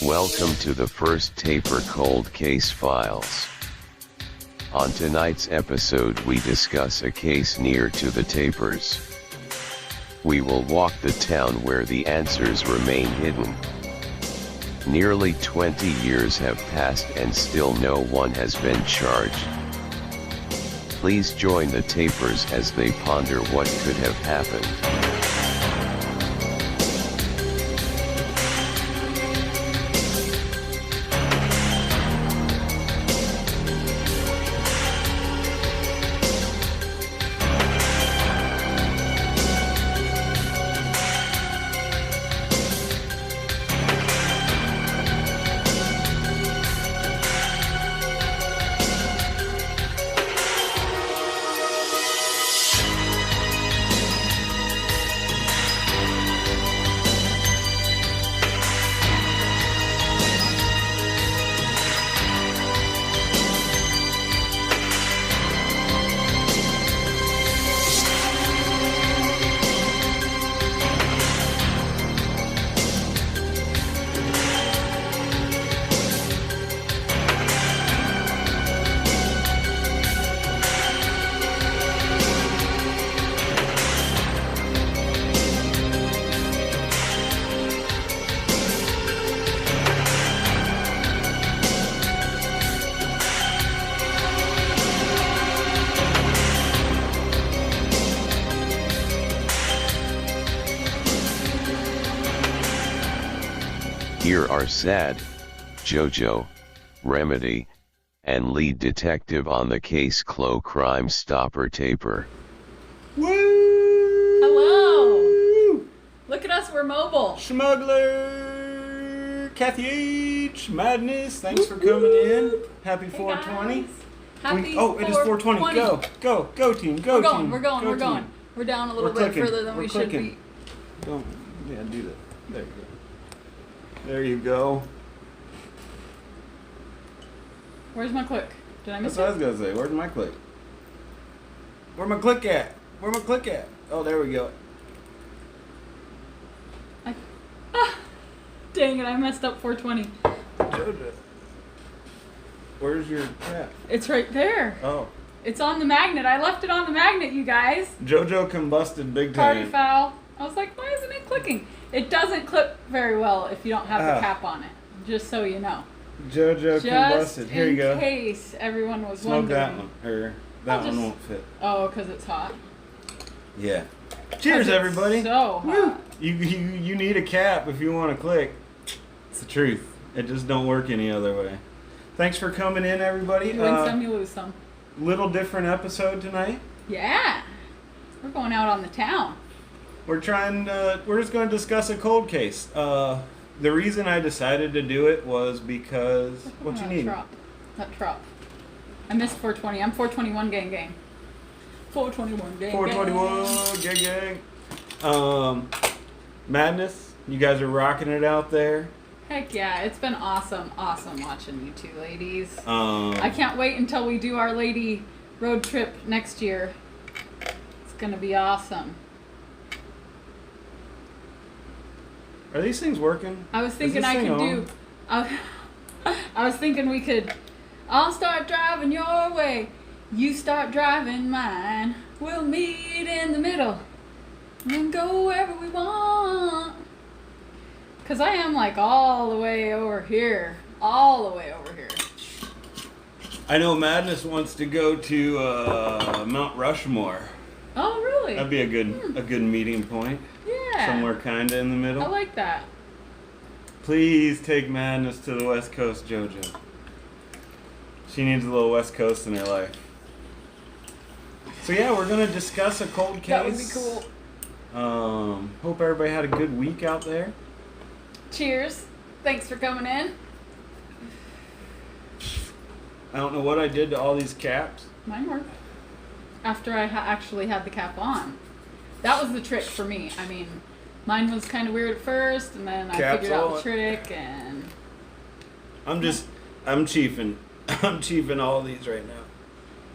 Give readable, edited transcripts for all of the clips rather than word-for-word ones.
Welcome to the first Tapir Cold Case Files. On tonight's episode we discuss a case near to the Tapirs. We will walk the town where the answers remain hidden. Nearly 20 years have passed and still no one has been charged. Please join the Tapirs as they ponder what could have happened. Here are Sad, JoJo, Remedy, and lead detective on the case Crime Stopper Tapir. Woo! Hello! Look at us, we're mobile. Smuggler! Kathy H. Madness, thanks for coming in. Happy 420. Happy it is 420. Go team, go team. We're going. We're down a little bit further than we should be. Don't, yeah, do that. There you go. There you go. Where's my click? Did I miss That's what I it? was gonna say. Where's my click? Where my click at? Where my click at? Oh, there we go. Dang it, I messed up 420. JoJo. Where's your cat? It's right there. Oh. It's on the magnet. I left it on the magnet, you guys. JoJo combusted big Party time. foul. I was like, why isn't it clicking? It doesn't clip very well if you don't have the cap on it. Just so you know. JoJo combusted. Here you go. Just in case everyone was Smoke wondering. that one. Or that one won't fit. Oh, because it's hot. Yeah. Cheers, everybody. So hot. You need a cap if you want to click. It's the truth. It just don't work any other way. Thanks for coming in, everybody. You win some, you lose some. Little different episode tonight. Yeah. We're going out on the town. We're just going to discuss a cold case. The reason I decided to do it was because what you need. That trop. I missed 420. I'm 421 gang. 421 gang. 421 gang. Madness. You guys are rocking it out there. Heck yeah, it's been awesome watching you two ladies. I can't wait until we do our lady road trip next year. It's gonna be awesome. Are these things working? I was thinking I was thinking we could. I'll start driving your way. You start driving mine. We'll meet in the middle. And go wherever we want. Cause I am like all the way over here. I know Madness wants to go to Mount Rushmore. Oh really? That'd be a good meeting point. Yeah. Somewhere kinda in the middle. I like that. Please take Madness to the West Coast, JoJo. She needs a little West Coast in her life. So yeah, we're gonna discuss a cold case. That would be cool. Hope everybody had a good week out there. Cheers. Thanks for coming in. I don't know what I did to all these caps. Mine worked. After I actually had the cap on. That was the trick for me. I mean, mine was kind of weird at first, and then I figured out the trick, and... I'm chiefing all these right now.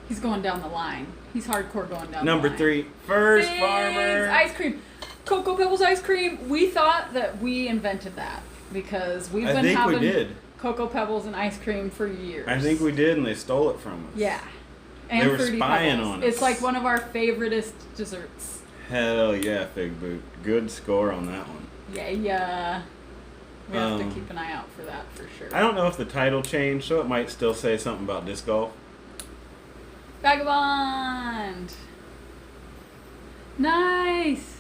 He's going down the line. He's hardcore going down Number the line. 3, First Biggs Farmer. Ice cream. Cocoa Pebbles ice cream. We thought that we invented that. because we've I been think we having did. Cocoa Pebbles and ice cream for years. I think we did, and they stole it from us. Yeah. And They were Fruity spying Pebbles. on us. It's like one of our favoriteest desserts. Hell yeah, Fig Boot. Good score on that one. Yeah. We have to keep an eye out for that for sure. I don't know if the title changed, so it might still say something about disc golf. Vagabond! Nice!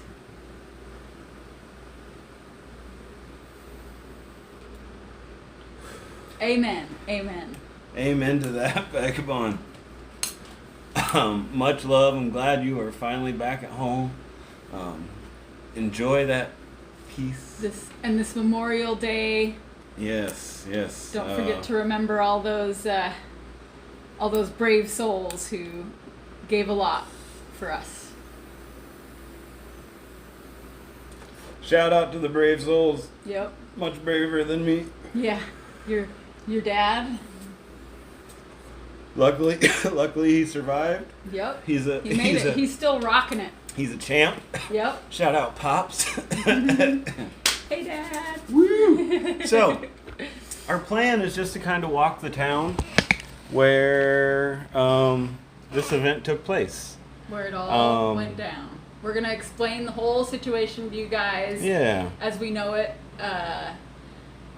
Amen. Amen. Amen to that, Vagabond. Much love. I'm glad you are finally back at home. Enjoy that peace. This Memorial Day. Yes. Don't forget to remember all those brave souls who gave a lot for us. Shout out to the brave souls. Yep. Much braver than me. Yeah. Your dad. Luckily he survived. Yep. He made it. He's still rocking it. He's a champ. Yep. Shout out Pops. Hey, Dad. Woo! So, our plan is just to kind of walk the town where this event took place. Where it all went down. We're going to explain the whole situation to you guys. Yeah. As we know it.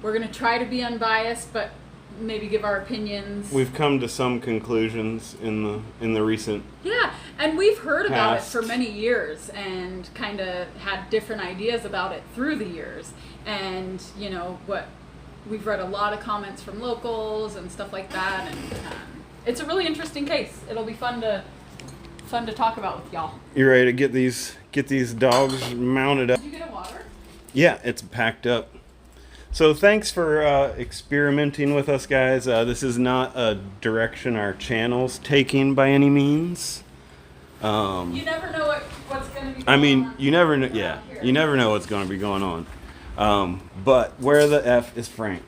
We're going to try to be unbiased, but maybe give our opinions. We've come to some conclusions in the recent. Yeah, and we've heard about it past. for many years and kind of had different ideas about it through the years. And we've read a lot of comments from locals and stuff like that, and it's a really interesting case. It'll be fun to talk about with y'all. You ready to get these dogs mounted up? Did you get a water? Yeah, it's packed up. So thanks for experimenting with us, guys. This is not a direction our channel's taking by any means. You never know what's going to be going on. I mean, you never know. Yeah, you never know what's going to be going on. But where the F is Frank?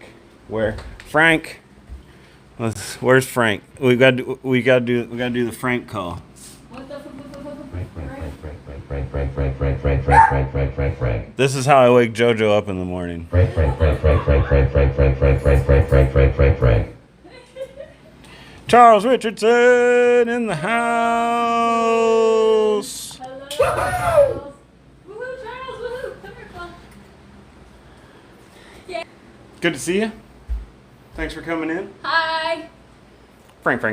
Where Frank? Where's Frank? We got to do the Frank call. What the Frank. This is how I wake JoJo up in the morning. Frank. Charles Richardson in the house. Hello, Charles. Woohoo, Charles, woohoo. Come here, Paul. Yeah. Good to see you. Thanks for coming in. Hi. Frank.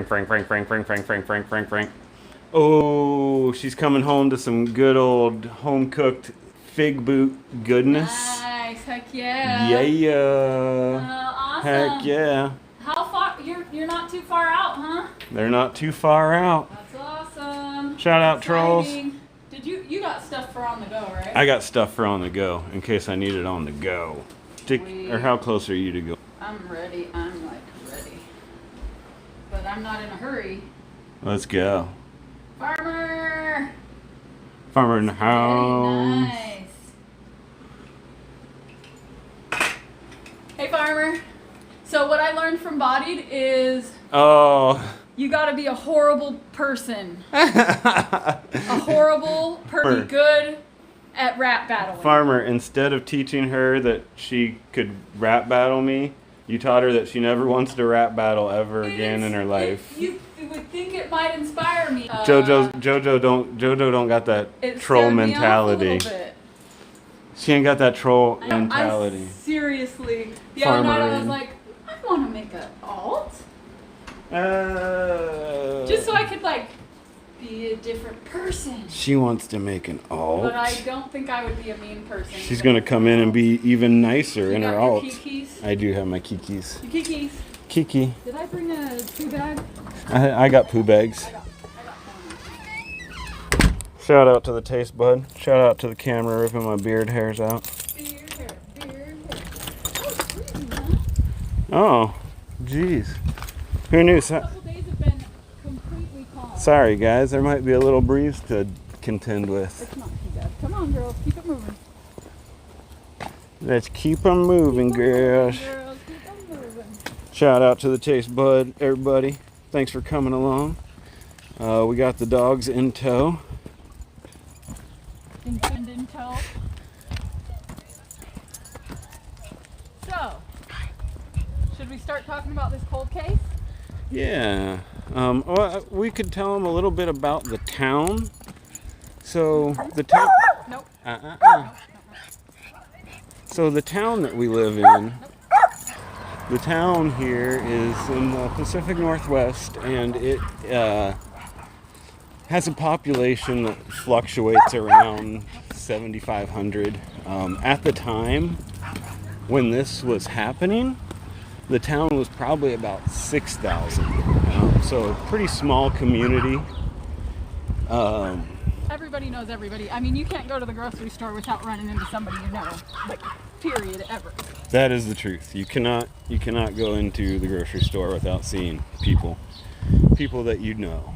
Oh, she's coming home to some good old home-cooked Fig Boot goodness. Nice, heck yeah. Yeah. Awesome. Heck yeah. How far? You're not too far out, huh? They're not too far out. That's awesome. Shout out, trolls. Exciting. Did you got stuff for on the go, right? I got stuff for on the go in case I need it on the go. Or how close are you to go? I'm ready. I'm like ready. But I'm not in a hurry. Let's go. Farmer Farmer in the house. Very nice. Hey, Farmer. So what I learned from Bodied is Oh. you gotta be a horrible person. A horrible person. Be good at rap battling. Farmer, instead of teaching her that she could rap battle me, you taught her that she never wants to rap battle ever again in her life. You would think it might inspire me. Jojo don't got that It troll scared me off a mentality. little bit. She ain't got that troll I mentality. seriously, the other night I was Farmer. like, I want to make an alt. Uh, Just so I could, like, be a different person. She wants to make an alt. But I don't think I would be a mean person. She's gonna come in and be even nicer in You her got your alt. Kikis? I do have my kikis. Your Kikis. Kiki. Did I bring a poo bag? I got poo bags. I got one. Shout out to the taste bud. Shout out to the camera ripping my beard hairs out. Beard hair. Oh, sweet, huh? Oh, jeez. Who knew? A couple days have been completely calm. Sorry, guys. There might be a little breeze to contend with. It's not too bad. Come on, girls. Keep it moving. Let's keep 'em moving, girls. Keep 'em moving. Shout out to the taste bud, everybody. Thanks for coming along. We got the dogs in tow. In tow. So, should we start talking about this cold case? Yeah. Well, we could tell them a little bit about the town. So the town. Nope. So the town that we live in. The town here is in the Pacific Northwest, and it has a population that fluctuates around 7,500. At the time when this was happening, the town was probably about 6,000. So a pretty small community. Everybody knows everybody. I mean, you can't go to the grocery store without running into somebody you know. Like, period, ever. That is the truth. You cannot go into the grocery store without seeing people that you know.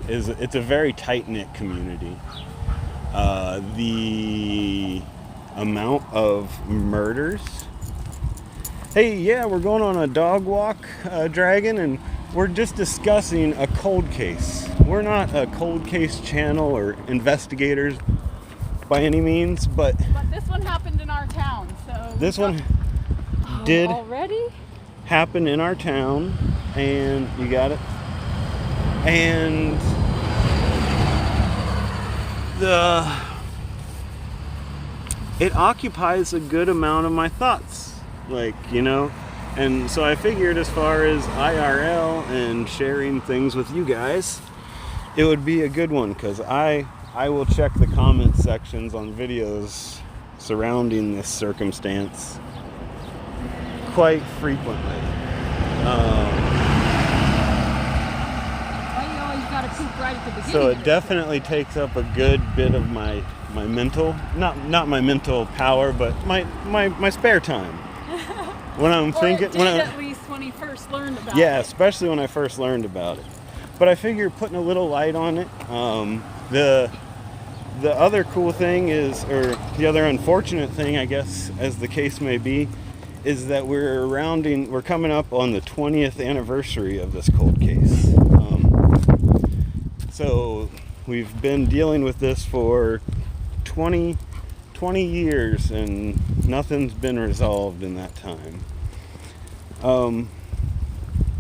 It's a very tight-knit community. The amount of murders. Hey, yeah, we're going on a dog walk, Dragon, and we're just discussing a cold case. We're not a cold case channel or investigators by any means, but this one happened in our town, so this one did already happen in our town, and you got it. And it occupies a good amount of my thoughts, and so I figured, as far as IRL and sharing things with you guys, it would be a good one, because I will check the comment sections on videos surrounding this circumstance quite frequently. Well, you always gotta peek right at the beginning. So it definitely takes up a good bit of my mental, not my mental power, but my spare time. When I'm thinking, at least when he first learned about it. Yeah, especially when I first learned about it. But I figure putting a little light on it. The other cool thing is, or the other unfortunate thing, I guess, as the case may be, is that we're coming up on the 20th anniversary of this cold case. So we've been dealing with this for 20 years, and nothing's been resolved in that time. I'm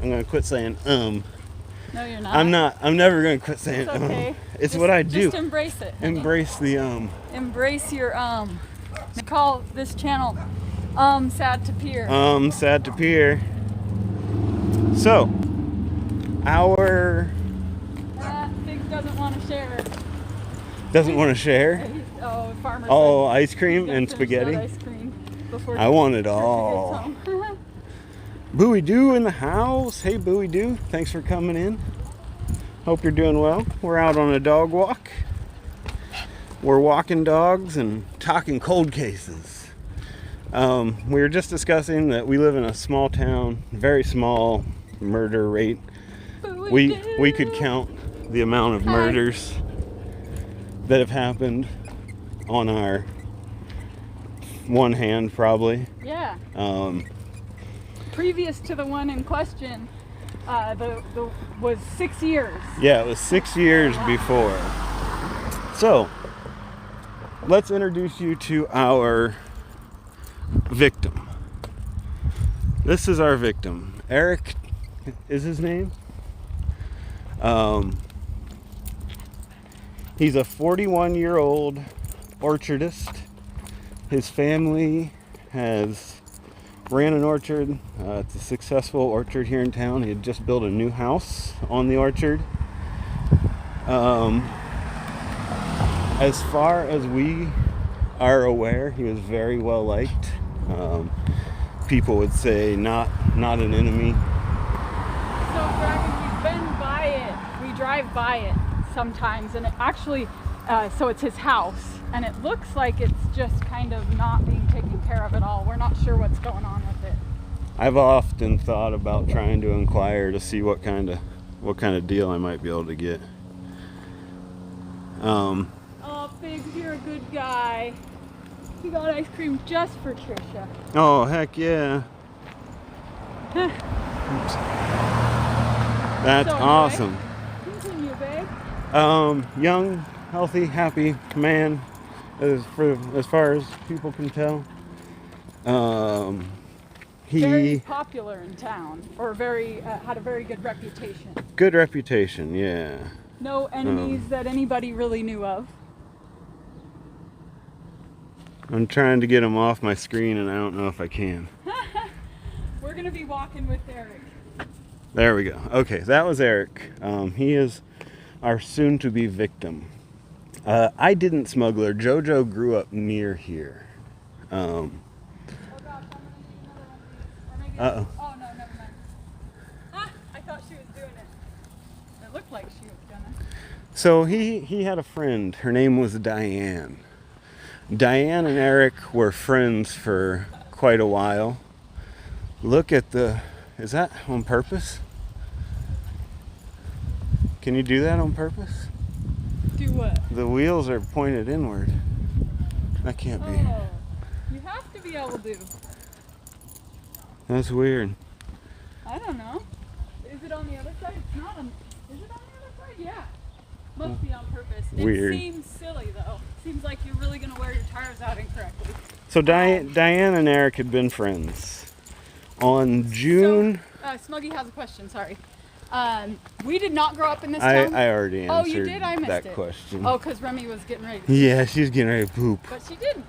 gonna quit saying No, you're not. I'm never gonna quit saying It's okay. It's what I do. Just embrace it. Embrace the Embrace your They call this channel Sad Tapir. Sad Tapir. So our Biggs doesn't want to share. Doesn't want to share. Farmer. Oh, said ice cream he's gonna and finish spaghetti. that ice cream before I want it Trisha all. gets home. Bowie Doo in the house. Hey, Bowie Doo. Thanks for coming in. Hope you're doing well. We're out on a dog walk. We're walking dogs and talking cold cases. We were just discussing that we live in a small town, very small murder rate. We could count the amount of murders that have happened on our one hand, probably. Yeah. Previous to the one in question, was 6 years. Yeah, it was 6 years before. So, let's introduce you to our victim. This is our victim. Eric is his name. He's a 41-year-old orchardist. His family ran an orchard. It's a successful orchard here in town. He had just built a new house on the orchard. As far as we are aware, he was very well liked. People would say not an enemy. So, Dragon, we've been by it. We drive by it sometimes, and it actually, so it's his house, and it looks like it's just kind of not being taken care of at all. We're not sure what's going on with it. I've often thought about trying to inquire to see what kind of deal I might be able to get. Oh, Biggs, you're a good guy. He got ice cream just for Trisha. Oh, heck yeah. That's So anyway, awesome. Continue, babe. Young, healthy, happy man as far as people can tell. Very He popular in town, or very had a very good reputation. good reputation, yeah. No enemies that anybody really knew of. I'm trying to get him off my screen, and I don't know if I can. We're gonna be walking with Eric. There we go. Okay, that was Eric. He is our soon-to-be victim. I didn't smuggle her. JoJo grew up near here. Oh gosh, I'm gonna need another one of these. Or maybe Uh-oh. Oh no, never mind. I thought she was doing it. It looked like she was gonna. So he had a friend. Her name was Diane. Diane and Eric were friends for quite a while. Look at the... Is that on purpose? Can you do that on purpose? Do what? The wheels are pointed inward. That can't be. Oh, you have to be able to. That's weird. I don't know. Is it on the other side? It's not on. Is it on the other side? Yeah. Must be on purpose. Weird. It seems silly though. Seems like you're really gonna wear your tires out incorrectly. So Diane and Eric had been friends. On June... So, Smuggy has a question, sorry. We did not grow up in this I town. already answered Oh, you did? I missed that it. question. Oh, because Remy was getting ready to. Yeah, she's getting ready to poop. But she didn't.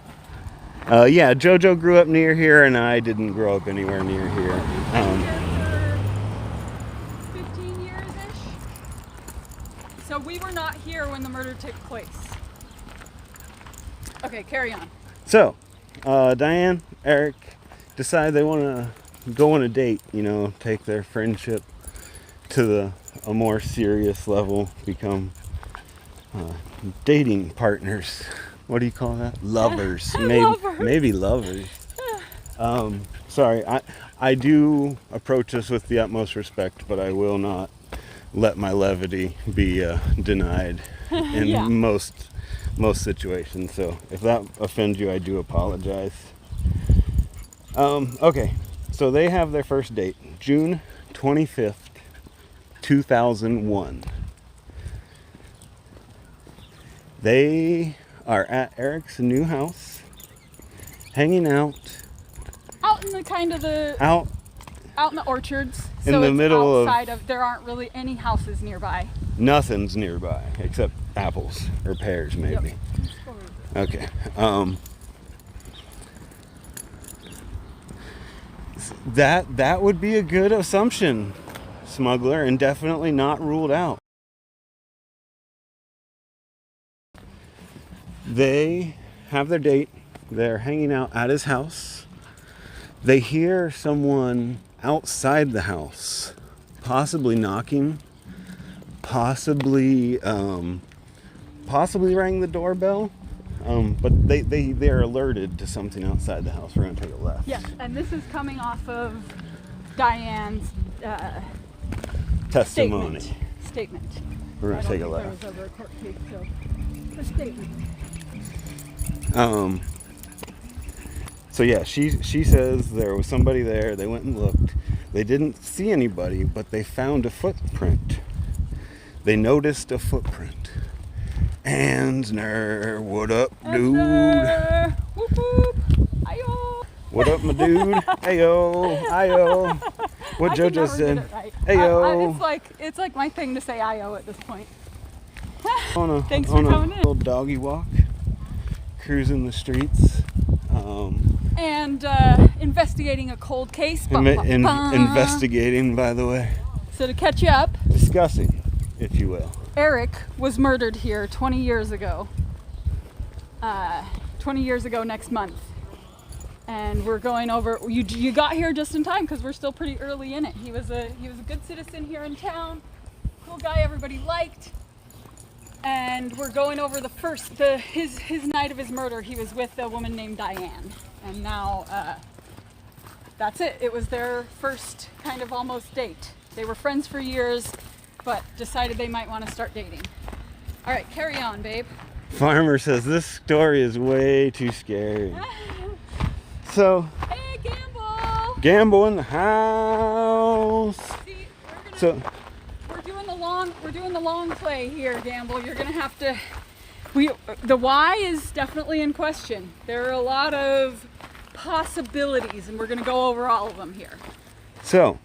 Yeah, JoJo grew up near here, and I didn't grow up anywhere near here. Here for 15 years-ish. So we were not here when the murder took place. Okay, carry on. So, Diane, Eric decide they want to go on a date, take their friendship to a more serious level, become dating partners. What do you call that? Lovers. Maybe lovers. Sorry, I do approach this with the utmost respect, but I will not let my levity be denied in Yeah. most situations. So if that offends you, I do apologize. Okay, so they have their first date, June 25th, 2001. They are at Eric's new house, hanging out Out in the kind of the out in the orchards. In So the it's middle of- outside of there aren't really any houses nearby. nothing's nearby except apples or pears maybe. Yep. Okay. That would be a good assumption, smuggler, and definitely not ruled out. They have their date. They're hanging out at his house. They hear someone outside the house, possibly knocking, possibly rang the doorbell. But they're alerted to something outside the house. We're gonna take a left. Yeah, and this is coming off of Diane's Testimony. Statement. We're gonna take a I don't left. think there was ever a court case, so a statement. So yeah, she says there was somebody there. They went and looked. They didn't see anybody, but they found a footprint. They noticed a footprint. Ansner, what up, dude? Whoop whoop. Ayo. What up, my dude? Ayo, ayo. What I can JoJo never said. get it right. Ayo. It's like my thing to say ayo at this point. Thanks on for coming in. little doggy walk, cruising the streets. And investigating a cold case. Investigating, by the way. So to catch you up, Discussing, if you will. Eric was murdered here 20 years ago. 20 years ago next month. And we're going over, you got here just in time because we're still pretty early in it. He was a good citizen here in town. Cool guy everybody liked. And we're going over his night of his murder. He was with a woman named Diane. And now that's it. It was their first kind of almost date. They were friends for years, but decided they might want to start dating. All right, carry on, babe. Farmer says this story is way too scary. So, Hey, Gamble! Gamble in the house. See, So, we're doing the long play here, Gamble. You're gonna have to The why is definitely in question. There are a lot of possibilities, and we're going to go over all of them here. So,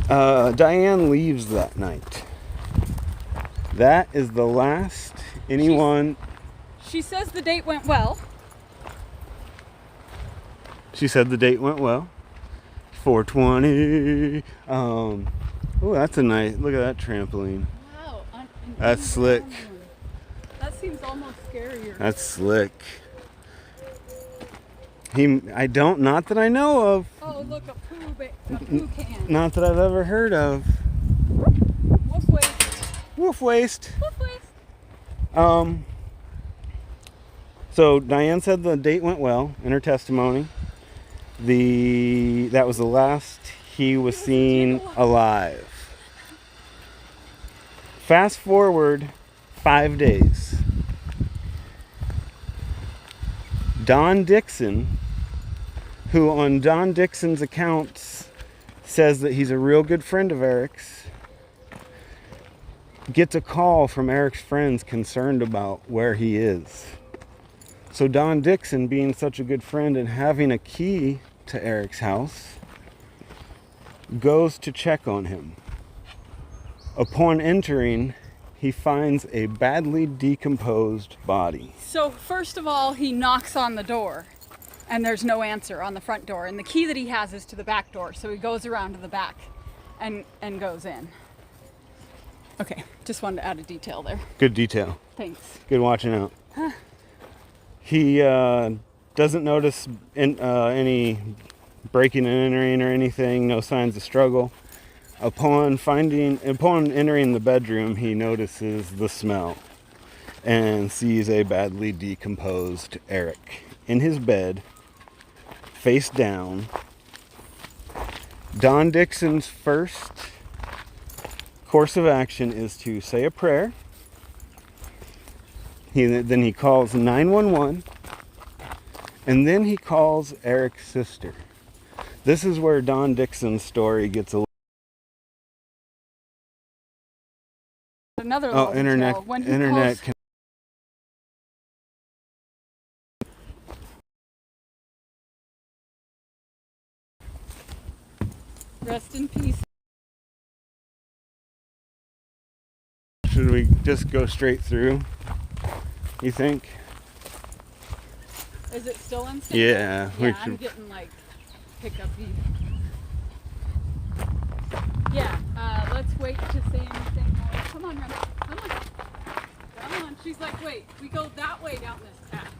Diane leaves that night. That is the last anyone. She says the date went well. She said the date went well. 420. Oh, that's a nice. Look at that trampoline. Wow. That's slick. That seems almost scarier. That's slick. Not that I know of. Oh, look, a poo can. Not that I've ever heard of. Wolf waste. Wolf waste. Wolf waste. So Diane said the date went well in her testimony. That was the last he was seen alive. Fast forward 5 days. Don Dixon, who on Don Dixon's accounts says that he's a real good friend of Eric's, gets a call from Eric's friends concerned about where he is. So Don Dixon, being such a good friend and having a key to Eric's house, goes to check on him. Upon entering, he finds a badly decomposed body. So first of all, he knocks on the door, and there's no answer on the front door. And the key that he has is to the back door, so he goes around to the back and goes in. Okay, just wanted to add a detail there. Good detail. Thanks. Good watching out. He doesn't notice any breaking and entering or anything, no signs of struggle. Upon entering the bedroom, he notices the smell and sees a badly decomposed Eric in his bed, face down. Don Dixon's first course of action is to say a prayer. Then he calls 911, and then he calls Eric's sister. This is where Don Dixon's story gets a little... Another little internet. detail. When he Internet. calls, rest in peace. Should we just go straight through, you think? Is it still in? Yeah. Yeah, I'm getting like hiccupy. Yeah, let's wait to say anything more. Come on, Remy. Come on. Come on. She's like, wait, we go that way down this path.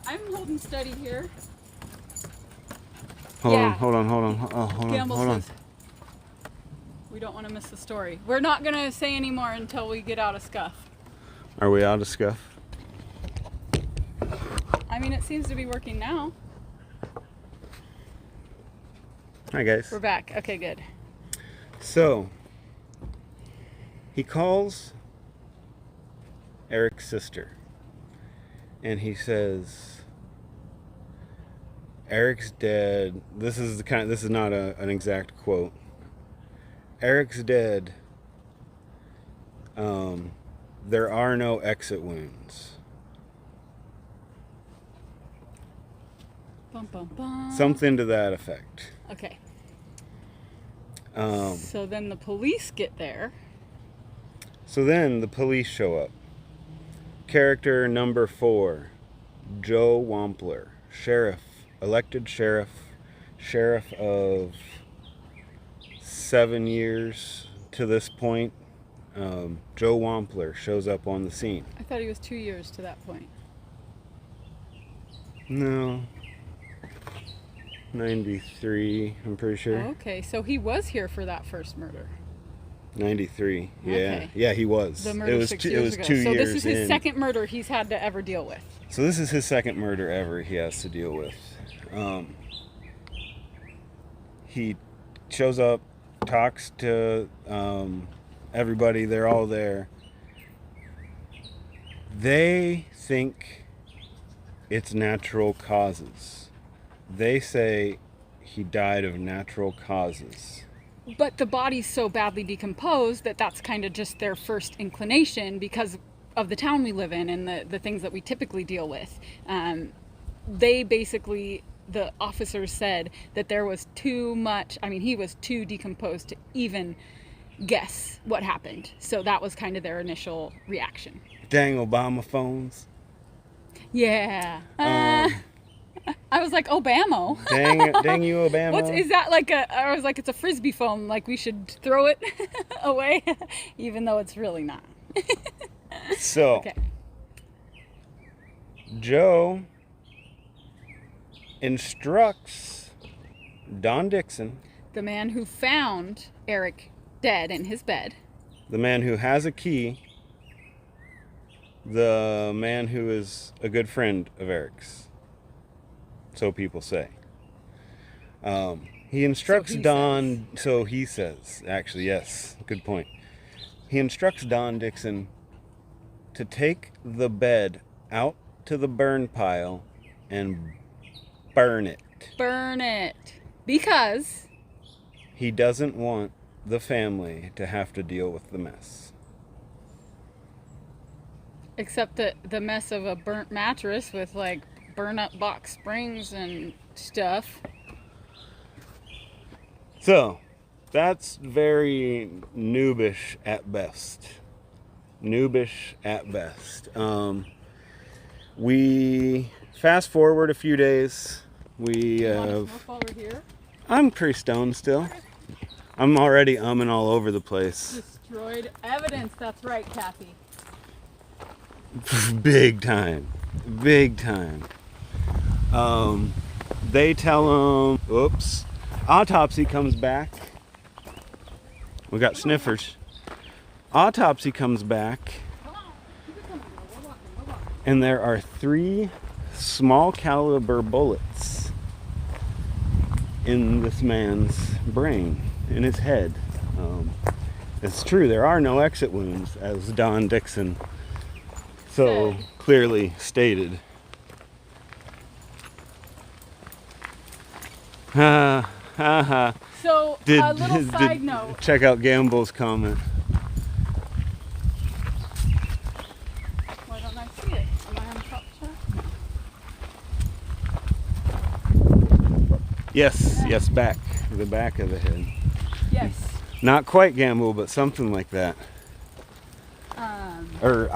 I'm holding steady here. Hold Yeah. on. Hold on. Gamble Hold on. says, we don't want to miss the story. We're not going to say any more until we get out of scuff. Are we out of scuff? I mean, it seems to be working now. Hi, guys. We're back. Okay, good. So, he calls Eric's sister, and he says, Eric's dead. This is not an exact quote. Eric's dead. There are no exit wounds. Bum, bum, bum. Something to that effect. Okay. Um, So then the police get there. So then the police show up. Character number 4, Joe Wampler, sheriff, elected sheriff of 7 years to this point. Joe Wampler shows up on the scene. I thought he was 2 years to that point. No. 93, I'm pretty sure. Okay, so he was here for that first murder. 93. Yeah. Okay. Yeah, he was. The murder it was 6 two, years it was ago. 2 so years this is his in. second murder he's had to ever deal with. So this is his second murder ever he has to deal with. He shows up, talks to everybody. They're all there. They think it's natural causes. They say he died of natural causes. But the body's so badly decomposed that that's kind of just their first inclination because of the town we live in and the things that we typically deal with. They basically, the officers said that there was too much, I mean, he was too decomposed to even guess what happened. So that was kind of their initial reaction. Dang Obama phones. Yeah. I was like, Obama. Dang you, Obama. Is that like I was like, it's a Frisbee phone. Like we should throw it away, even though it's really not. So, Okay. Joe instructs Don Dixon, The man who found Eric dead in his bed. the man who has a key, the man who is a good friend of Eric's. So people say. He instructs so he says, actually, yes, good point. He instructs Don Dixon to take the bed out to the burn pile and burn it. Burn it. Because He doesn't want the family to have to deal with the mess. except the mess of a burnt mattress with like burn up box springs and stuff. So, that's very noobish at best. Noobish at best. We fast forward a few days. We Over here. I'm pretty stoned still. I'm already umming all over the place. Destroyed evidence. That's right, Kathy. Big time. Big time. They tell him, oops, autopsy comes back. We got sniffers. Autopsy comes back, and there are 3 small caliber bullets in this man's brain, in his head. It's true, there are no exit wounds, as Don Dixon so clearly stated. So, a little side note. Check out Gamble's comment. Why don't I see it? Am I on top shot? Yes, back. The back of the head. Yes. Not quite Gamble, but something like that. Or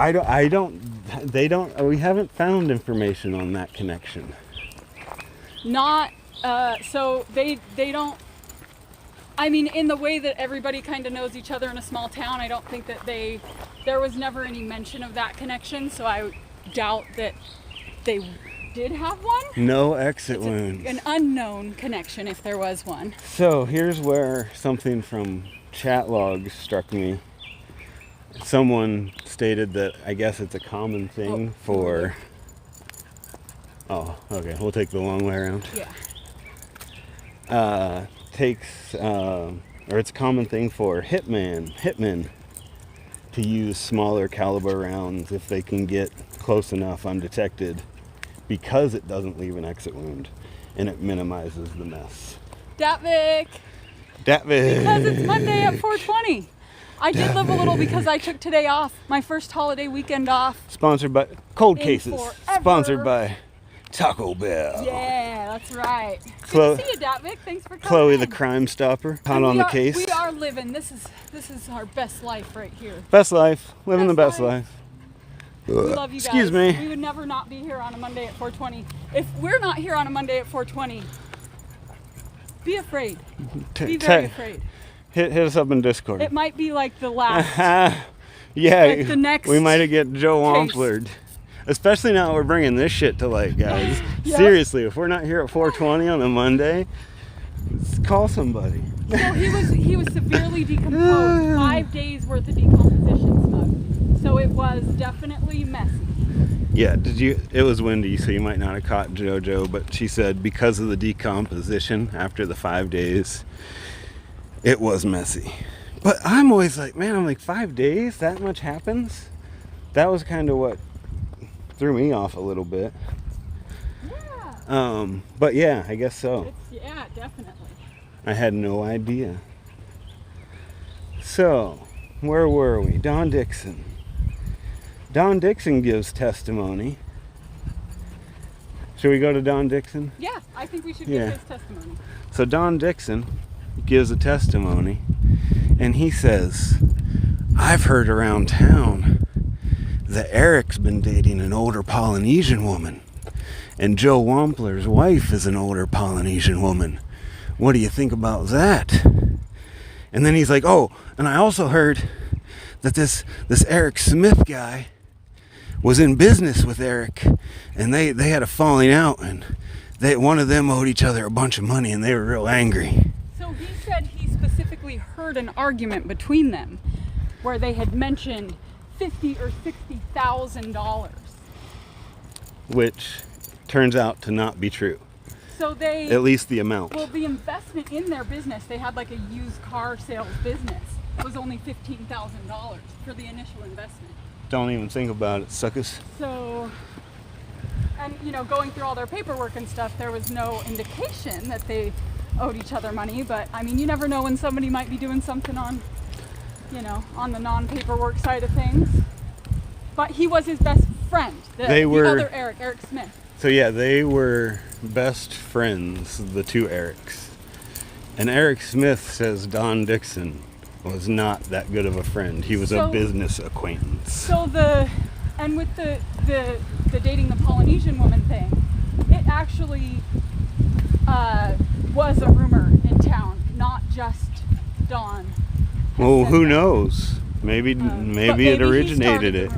we haven't found information on that connection. So they don't, I mean, in the way that everybody kind of knows each other in a small town, I don't think that there was never any mention of that connection, so I doubt that they did have one. No exit wounds. An unknown connection if there was one. So here's where something from chat logs struck me. Someone stated that I guess it's a common thing for... Oh, okay, we'll take the long way around. Yeah. It's a common thing for hitmen to use smaller caliber rounds if they can get close enough undetected, because it doesn't leave an exit wound and it minimizes the mess. Datvik! Because it's Monday at 4:20. I did live a little because I took today off, my first holiday weekend off. Sponsored by Cold Cases. Forever. Sponsored by Taco Bell. Yeah, that's right. Chloe, Good to see you, Datvik. Thanks for coming. Chloe, the Crime Stopper, hot on the case. We are living. This is our best life right here. Best life, living the best life. We love you guys. Excuse me. We would never not be here on a Monday at 4:20. If we're not here on a Monday at 4:20, be afraid. Be very afraid. Hit us up in Discord. It might be like the last. Yeah, like the next we might get Joe case. Wamplered. Especially now we're bringing this shit to light, guys. Yep. Seriously, if we're not here at 4:20 on a Monday, let's call somebody. So he was severely decomposed. 5 days worth of decomposition, Smug. So it was definitely messy. Yeah, it was windy, so you might not have caught JoJo, but she said because of the decomposition after the 5 days, it was messy. But I'm always like, man, I'm like, 5 days? That much happens? That was kind of what threw me off a little bit. Yeah. But yeah, I guess so. Yeah, definitely. I had no idea. So, where were we? Don Dixon. Don Dixon gives testimony. Should we go to Don Dixon? Yeah, I think we should Yeah. give his testimony. So Don Dixon gives a testimony, and he says, I've heard around town that Eric's been dating an older Polynesian woman, and Joe Wampler's wife is an older Polynesian woman. What do you think about that? And then he's like, oh, and I also heard that this Eric Smith guy was in business with Eric, and they had a falling out, and one of them owed each other a bunch of money, and they were real angry. So he said he specifically heard an argument between them where they had mentioned $50,000 or $60,000. Which turns out to not be true. So they, at least the amount. Well, the investment in their business, they had like a used car sales business, was only $15,000 for the initial investment. Don't even think about it, suckers. So, and going through all their paperwork and stuff, there was no indication that they owed each other money, but I mean, you never know when somebody might be doing something on, on the non-paperwork side of things. But he was his best friend, the other Eric Smith. So yeah, they were best friends, the two Erics. And Eric Smith says Don Dixon was not that good of a friend. He was a business acquaintance. So with the dating the Polynesian woman thing, it actually was a rumor in town, not just Don. Well, who knows? Maybe it originated it.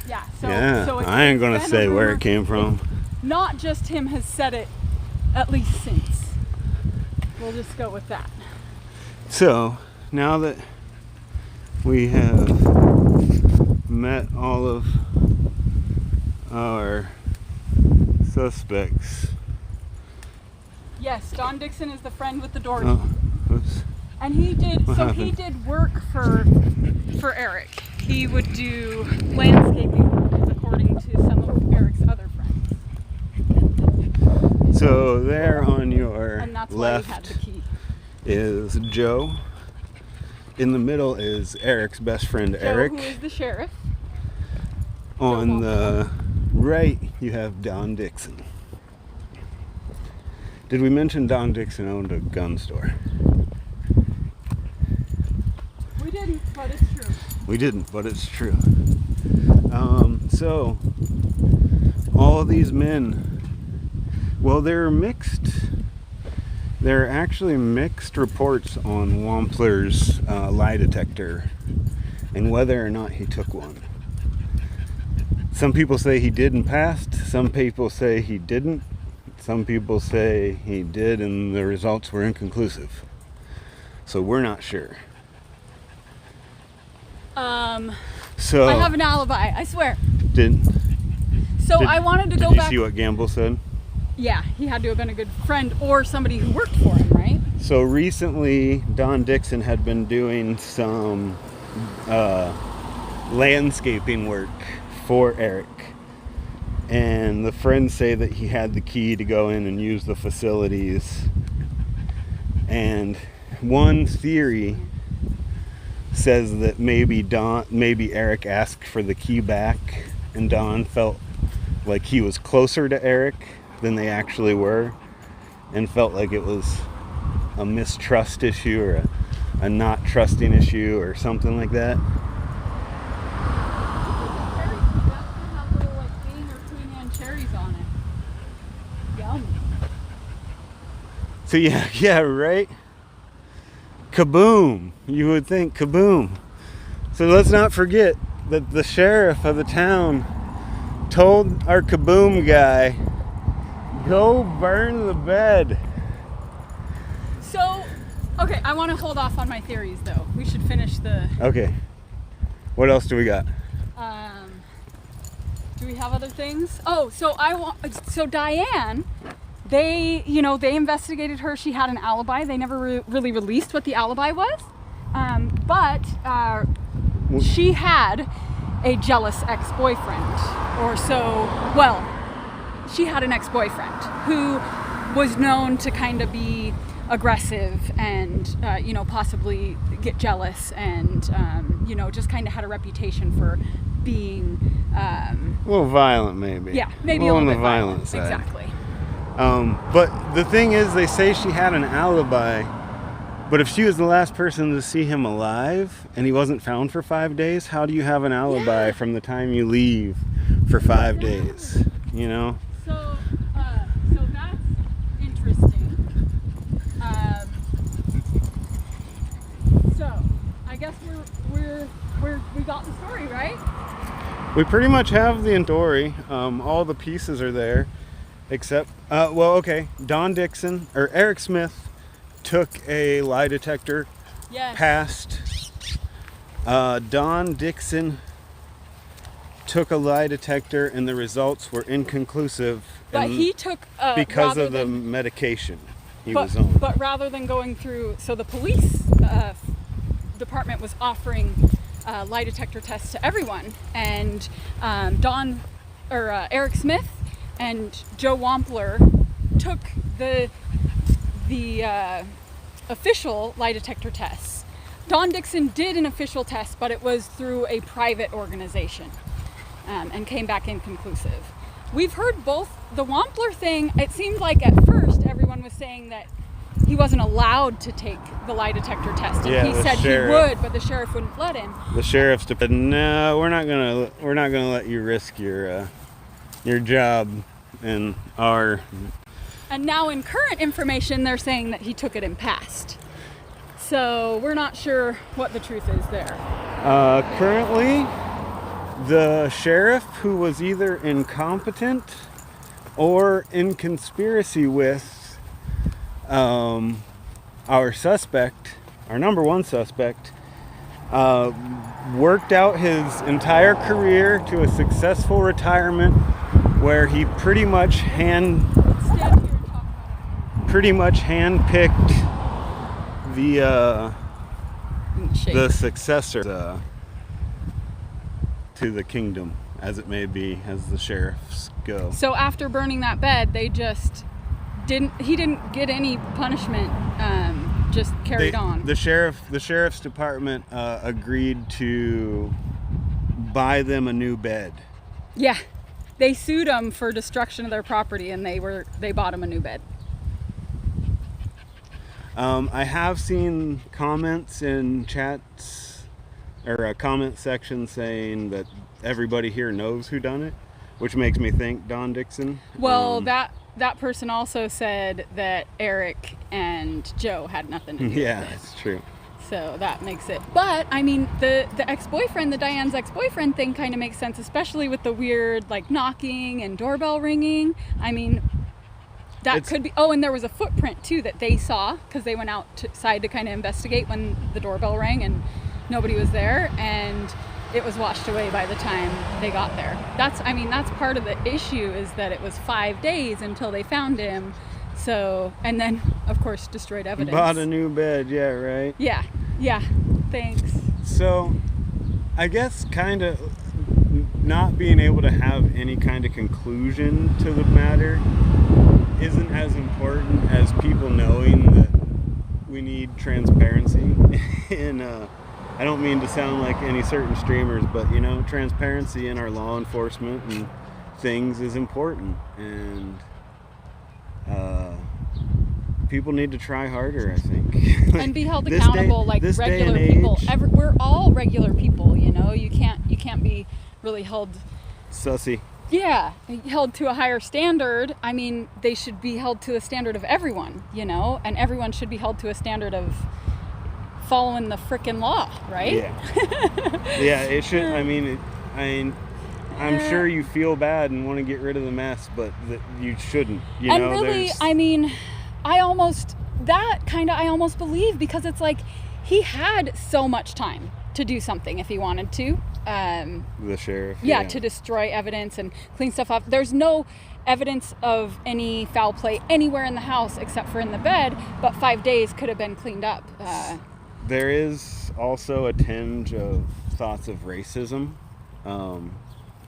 Yeah. So I ain't gonna say where it came from. Not just him has said it, at least since. We'll just go with that. So now that we have met all of our suspects. Yes, Don Dixon is the friend with the door. Oops. And he did work for Eric. He would do landscaping work according to some of Eric's other friends. So there on your and that's left why he had the key. Is Joe. In the middle is Eric's best friend, Joe, Eric. who is the sheriff. On the right, you have Don Dixon. Did we mention Don Dixon owned a gun store? We didn't, but it's true. We didn't, but it's true. So, all of these men, well, they're mixed. There are actually mixed reports on Wampler's lie detector and whether or not he took one. Some people say he did and passed. Some people say he didn't. Some people say he did and the results were inconclusive. So we're not sure. So I have an alibi, I swear. I wanted to go back. Did you see what Gamble said? Yeah, he had to have been a good friend or somebody who worked for him, right? So recently, Don Dixon had been doing some landscaping work for Eric. And the friends say that he had the key to go in and use the facilities. And one theory says that maybe Eric asked for the key back, and Don felt like he was closer to Eric than they actually were, and felt like it was a mistrust issue or a not trusting issue or something like that. So yeah, right? Kaboom! You would think kaboom. So let's not forget that the sheriff of the town told our kaboom guy, go burn the bed. So, okay, I want to hold off on my theories though. We should finish the... Okay. What else do we got? Do we have other things? Oh, so Diane... They investigated her. She had an alibi. They never really released what the alibi was. But she had a jealous ex-boyfriend. She had an ex-boyfriend who was known to kind of be aggressive and, possibly get jealous and, just kind of had a reputation for being... a little violent, maybe. Yeah, maybe a little bit violent. Side. Exactly. But the thing is, they say she had an alibi, but if she was the last person to see him alive and he wasn't found for 5 days, how do you have an alibi from the time you leave for 5 days? So that's interesting. So I guess we got the story, right? We pretty much have the story. All the pieces are there, except Don Dixon or Eric Smith took a lie detector. Yes. Passed. Don Dixon took a lie detector, and the results were inconclusive. But he took because of the medication he was on. But rather than going through, so the police department was offering lie detector tests to everyone, and Eric Smith and Joe Wampler took the official lie detector tests. Don Dixon did an official test, but it was through a private organization, and came back inconclusive. We've heard both. The Wampler thing, it seemed like at first everyone was saying that he wasn't allowed to take the lie detector test, and he said sheriff. He would, but the sheriff wouldn't let him. The sheriff said, "No, we're not gonna let you risk your job and our." And now, in current information, they're saying that he took it and passed. So we're not sure what the truth is there. Currently, the sheriff, who was either incompetent or in conspiracy with our number one suspect, worked out his entire career to a successful retirement where he pretty much handpicked the successor to the kingdom, as it may be, as the sheriffs go. So after burning that bed, they just he didn't get any punishment, just carried on. The sheriff's department agreed to buy them a new bed. Yeah, they sued them for destruction of their property, and they bought him a new bed. I have seen comments in chats or a comment section saying that everybody here knows who done it, which makes me think Don Dixon. Well, that person also said that Eric and Joe had nothing to do with it. Yeah, that's true. So that makes it. But I mean, the ex-boyfriend, the Diane's ex-boyfriend thing kind of makes sense, especially with the weird knocking and doorbell ringing. I mean, that could be. Oh, and there was a footprint too that they saw because they went outside to kind of investigate when the doorbell rang and nobody was there, and it was washed away by the time they got there. That's part of the issue, is that it was 5 days until they found him. So, and then of course destroyed evidence. Bought a new bed, yeah, right? Yeah, thanks. So, I guess kind of not being able to have any kind of conclusion to the matter isn't as important as people knowing that we need transparency. And I don't mean to sound like any certain streamers, but transparency in our law enforcement and things is important, and people need to try harder, I think. And be held accountable like regular people. We're all regular people, you can't be really held sussy. Yeah, held to a higher standard. I mean, they should be held to a standard of everyone, and everyone should be held to a standard of following the frickin' law, right? Yeah, it should. I'm sure you feel bad and want to get rid of the mess, but you shouldn't. I almost believe, because it's like he had so much time to do something if he wanted to. The sheriff. Yeah, to destroy evidence and clean stuff up. There's no evidence of any foul play anywhere in the house except for in the bed, but 5 days could have been cleaned up. There is also a tinge of thoughts of racism.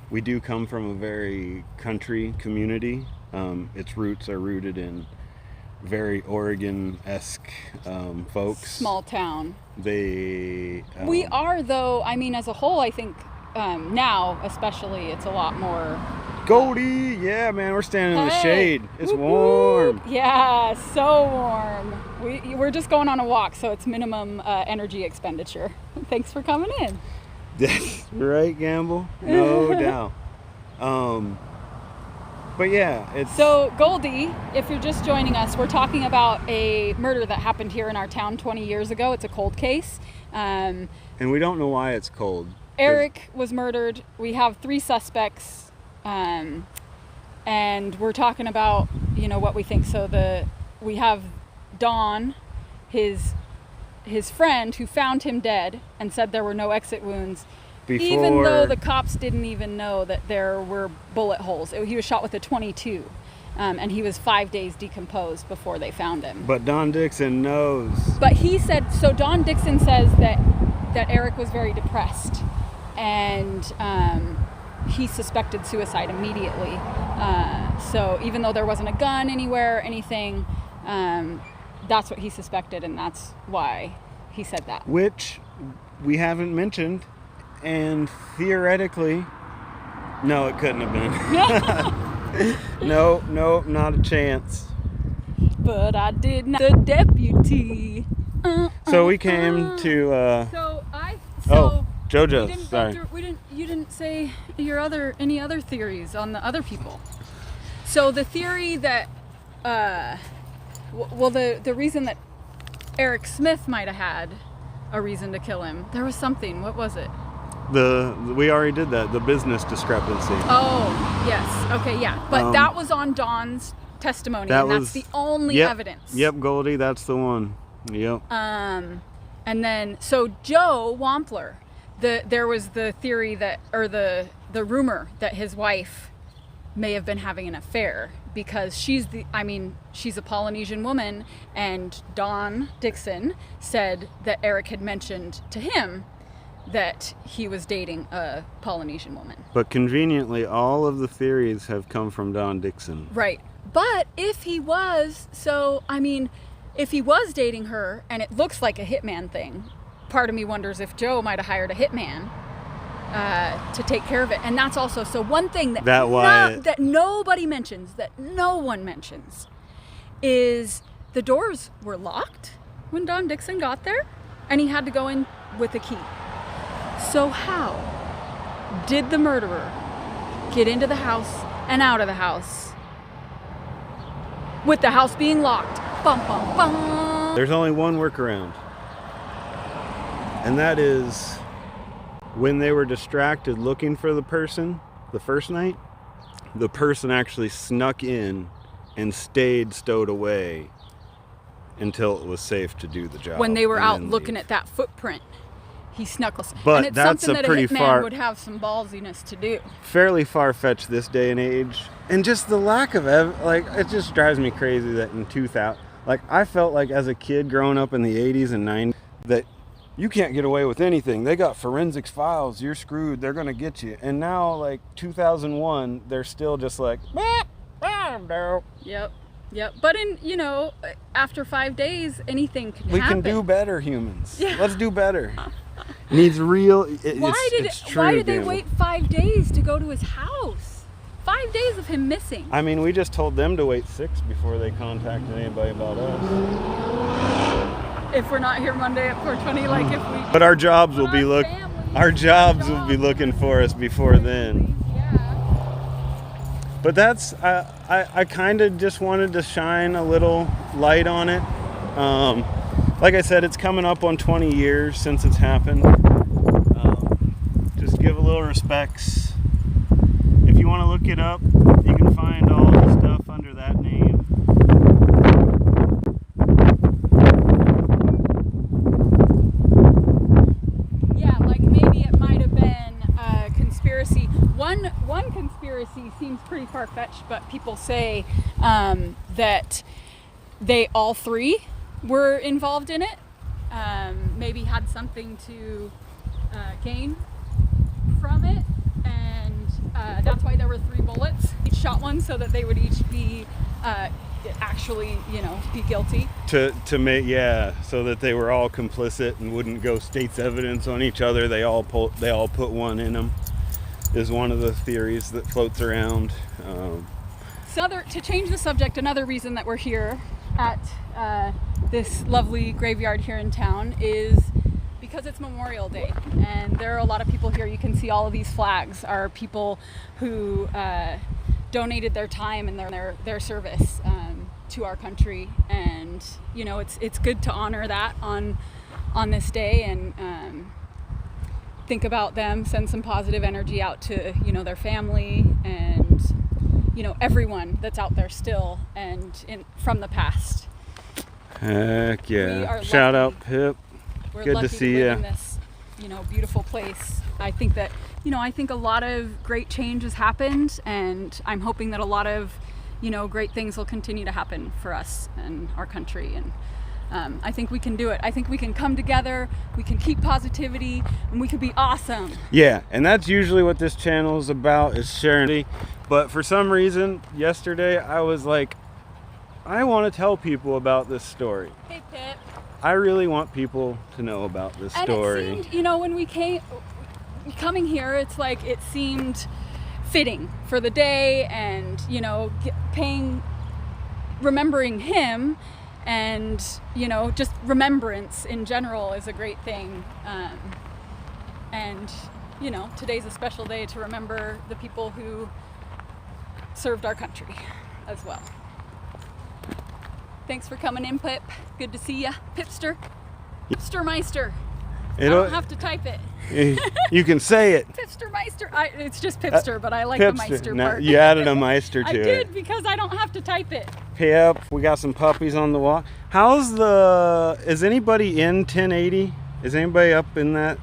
We do come from a very country community. Its roots are rooted in very Oregon-esque folks. Small town. They We are, though, I mean, as a whole, I think now especially it's a lot more Goldie, yeah, man, we're standing in the Hey, shade. It's whoop, warm. whoop. Yeah, so warm. We're just going on a walk, so it's minimum energy expenditure. Thanks for coming in. That's right, Gamble. No doubt. But yeah, it's So Goldie, if you're just joining us, we're talking about a murder that happened here in our town 20 years ago. It's a cold case. and we don't know why it's cold. Eric was murdered. We have 3 suspects. And we're talking about, what we think. So we have Don, his friend, who found him dead and said there were no exit wounds, even though the cops didn't even know that there were bullet holes. He was shot with a .22, and he was 5 days decomposed before they found him. But Don Dixon knows. But Don Dixon says that Eric was very depressed, and he suspected suicide immediately. So even though there wasn't a gun anywhere or anything, that's what he suspected, and that's why he said that. Which we haven't mentioned, and theoretically, no, it couldn't have been. No, not a chance. But I did not. The deputy. So we came to. JoJo's. Sorry. You didn't say any other theories on the other people. So the theory that, the reason that Eric Smith might have had a reason to kill him, there was something. What was it? We already did that. The business discrepancy. Oh yes. Okay. Yeah. But that was on Don's testimony, that's the only evidence. Yep, Goldie. That's the one. Yep. And then so Joe Wampler. There was the theory that, or the rumor that his wife may have been having an affair because she's a Polynesian woman, and Don Dixon said that Eric had mentioned to him that he was dating a Polynesian woman. But conveniently, all of the theories have come from Don Dixon. Right. But if he was dating her and it looks like a hitman thing, part of me wonders if Joe might have hired a hitman to take care of it. And that's also, so one thing that nobody mentions, that no one mentions, is the doors were locked when Don Dixon got there, and he had to go in with a key. So how did the murderer get into the house and out of the house with the house being locked? Bum, bum, bum. There's only one workaround. And that is, when they were distracted looking for the person the first night, the person actually snuck in and stayed stowed away until it was safe to do the job. When they were out looking at that footprint, he snuck. But and it's that's something a that pretty a hitman would have some ballsiness to do. Fairly far-fetched this day and age. And just the lack of it just drives me crazy that in 2000, I felt like as a kid growing up in the 80s and 90s that you can't get away with anything. They got forensics files. You're screwed. They're going to get you. And now, 2001, they're still just like, Yep. But after 5 days, anything can happen. We can do better, humans. Yeah. Let's do better. Needs real. Why did they wait 5 days to go to his house? 5 days of him missing. I mean, we just told them to wait 6 before they contacted anybody about us. If we're not here Monday at 4:20, if we. But our jobs will be looking for us before then. But that's I kind of just wanted to shine a little light on it. Like I said, it's coming up on 20 years since it's happened. Just give a little respects. If you want to look it up, you can find all the stuff under that name. Maybe it might have been a conspiracy. One conspiracy seems pretty far-fetched, but people say that they all 3 were involved in it. Maybe had something to gain from it, and that's why there were 3 bullets. Each shot one so that they would each be actually, be guilty. To make, yeah, so that they were all complicit and wouldn't go state's evidence on each other. They all put one in them. Is one of the theories that floats around. To change the subject, another reason that we're here at this lovely graveyard here in town is because it's Memorial Day, and there are a lot of people here. You can see all of these flags are people who donated their time and their service to our country, and it's good to honor that on this day and think about them, send some positive energy out to their family and everyone that's out there still and from the past. Heck yeah! Shout out Pip. We're good lucky to see live you in this beautiful place. I think that I think a lot of great change has happened, and I'm hoping that a lot of great things will continue to happen for us and our country, and I think we can do it. I think we can come together, we can keep positivity, and we can be awesome. Yeah, and that's usually what this channel is about, is sharing. But for some reason, yesterday I was like, I want to tell people about this story. Hey, Pip. I really want people to know about this story. And it seemed, when we coming here, it's like it seemed fitting for the day, and remembering him. And just remembrance in general is a great thing, and today's a special day to remember the people who served our country as well. Thanks for coming in, Pip. Good to see ya, Pipster. Pipstermeister. I don't have to type it. You can say it. Pipstermeister. It's just Pipster, but I like the Meister part. You added a Meister to it. I did, because I don't have to type it. Pip, we got some puppies on the walk. Is anybody in 1080? Is anybody up in that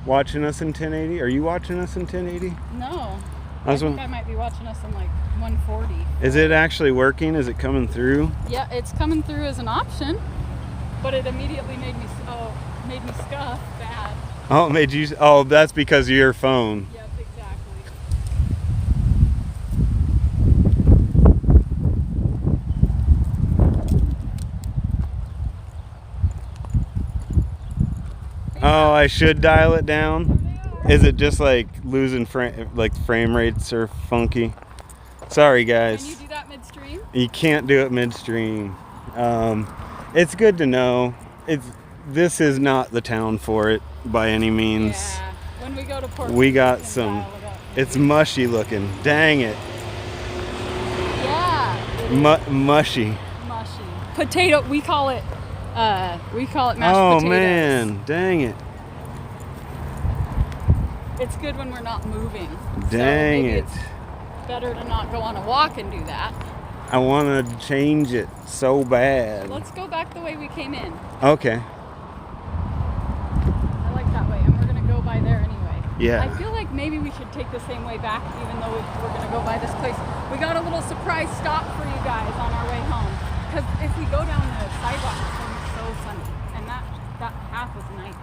watching us in 1080? Are you watching us in 1080? No. I think I might be watching us in like 140. Is it actually working? Is it coming through? Yeah, it's coming through as an option, but it immediately made me scuff bad. Oh, it made you. Oh, that's because of your phone. Yep, exactly. Oh, I should dial it down. Is it just like losing frame rates are funky? Sorry, guys. Can you do that midstream? You can't do it midstream. It's good to know. This is not the town for it by any means. Yeah. When we go to Portland, we got some. It's mushy looking. Dang it. Yeah. Mushy. Mushy. Potato. We call it mashed potatoes. Oh man, dang it. It's good when we're not moving. Dang it. It's better to not go on a walk and do that. I want to change it so bad. Let's go back the way we came in. Okay. I like that way, and we're going to go by there anyway. Yeah. I feel like maybe we should take the same way back, even though we're going to go by this place. We got a little surprise stop for you guys on our way home. Because if we go down the sidewalk, it's going to be so sunny. And that path was nice.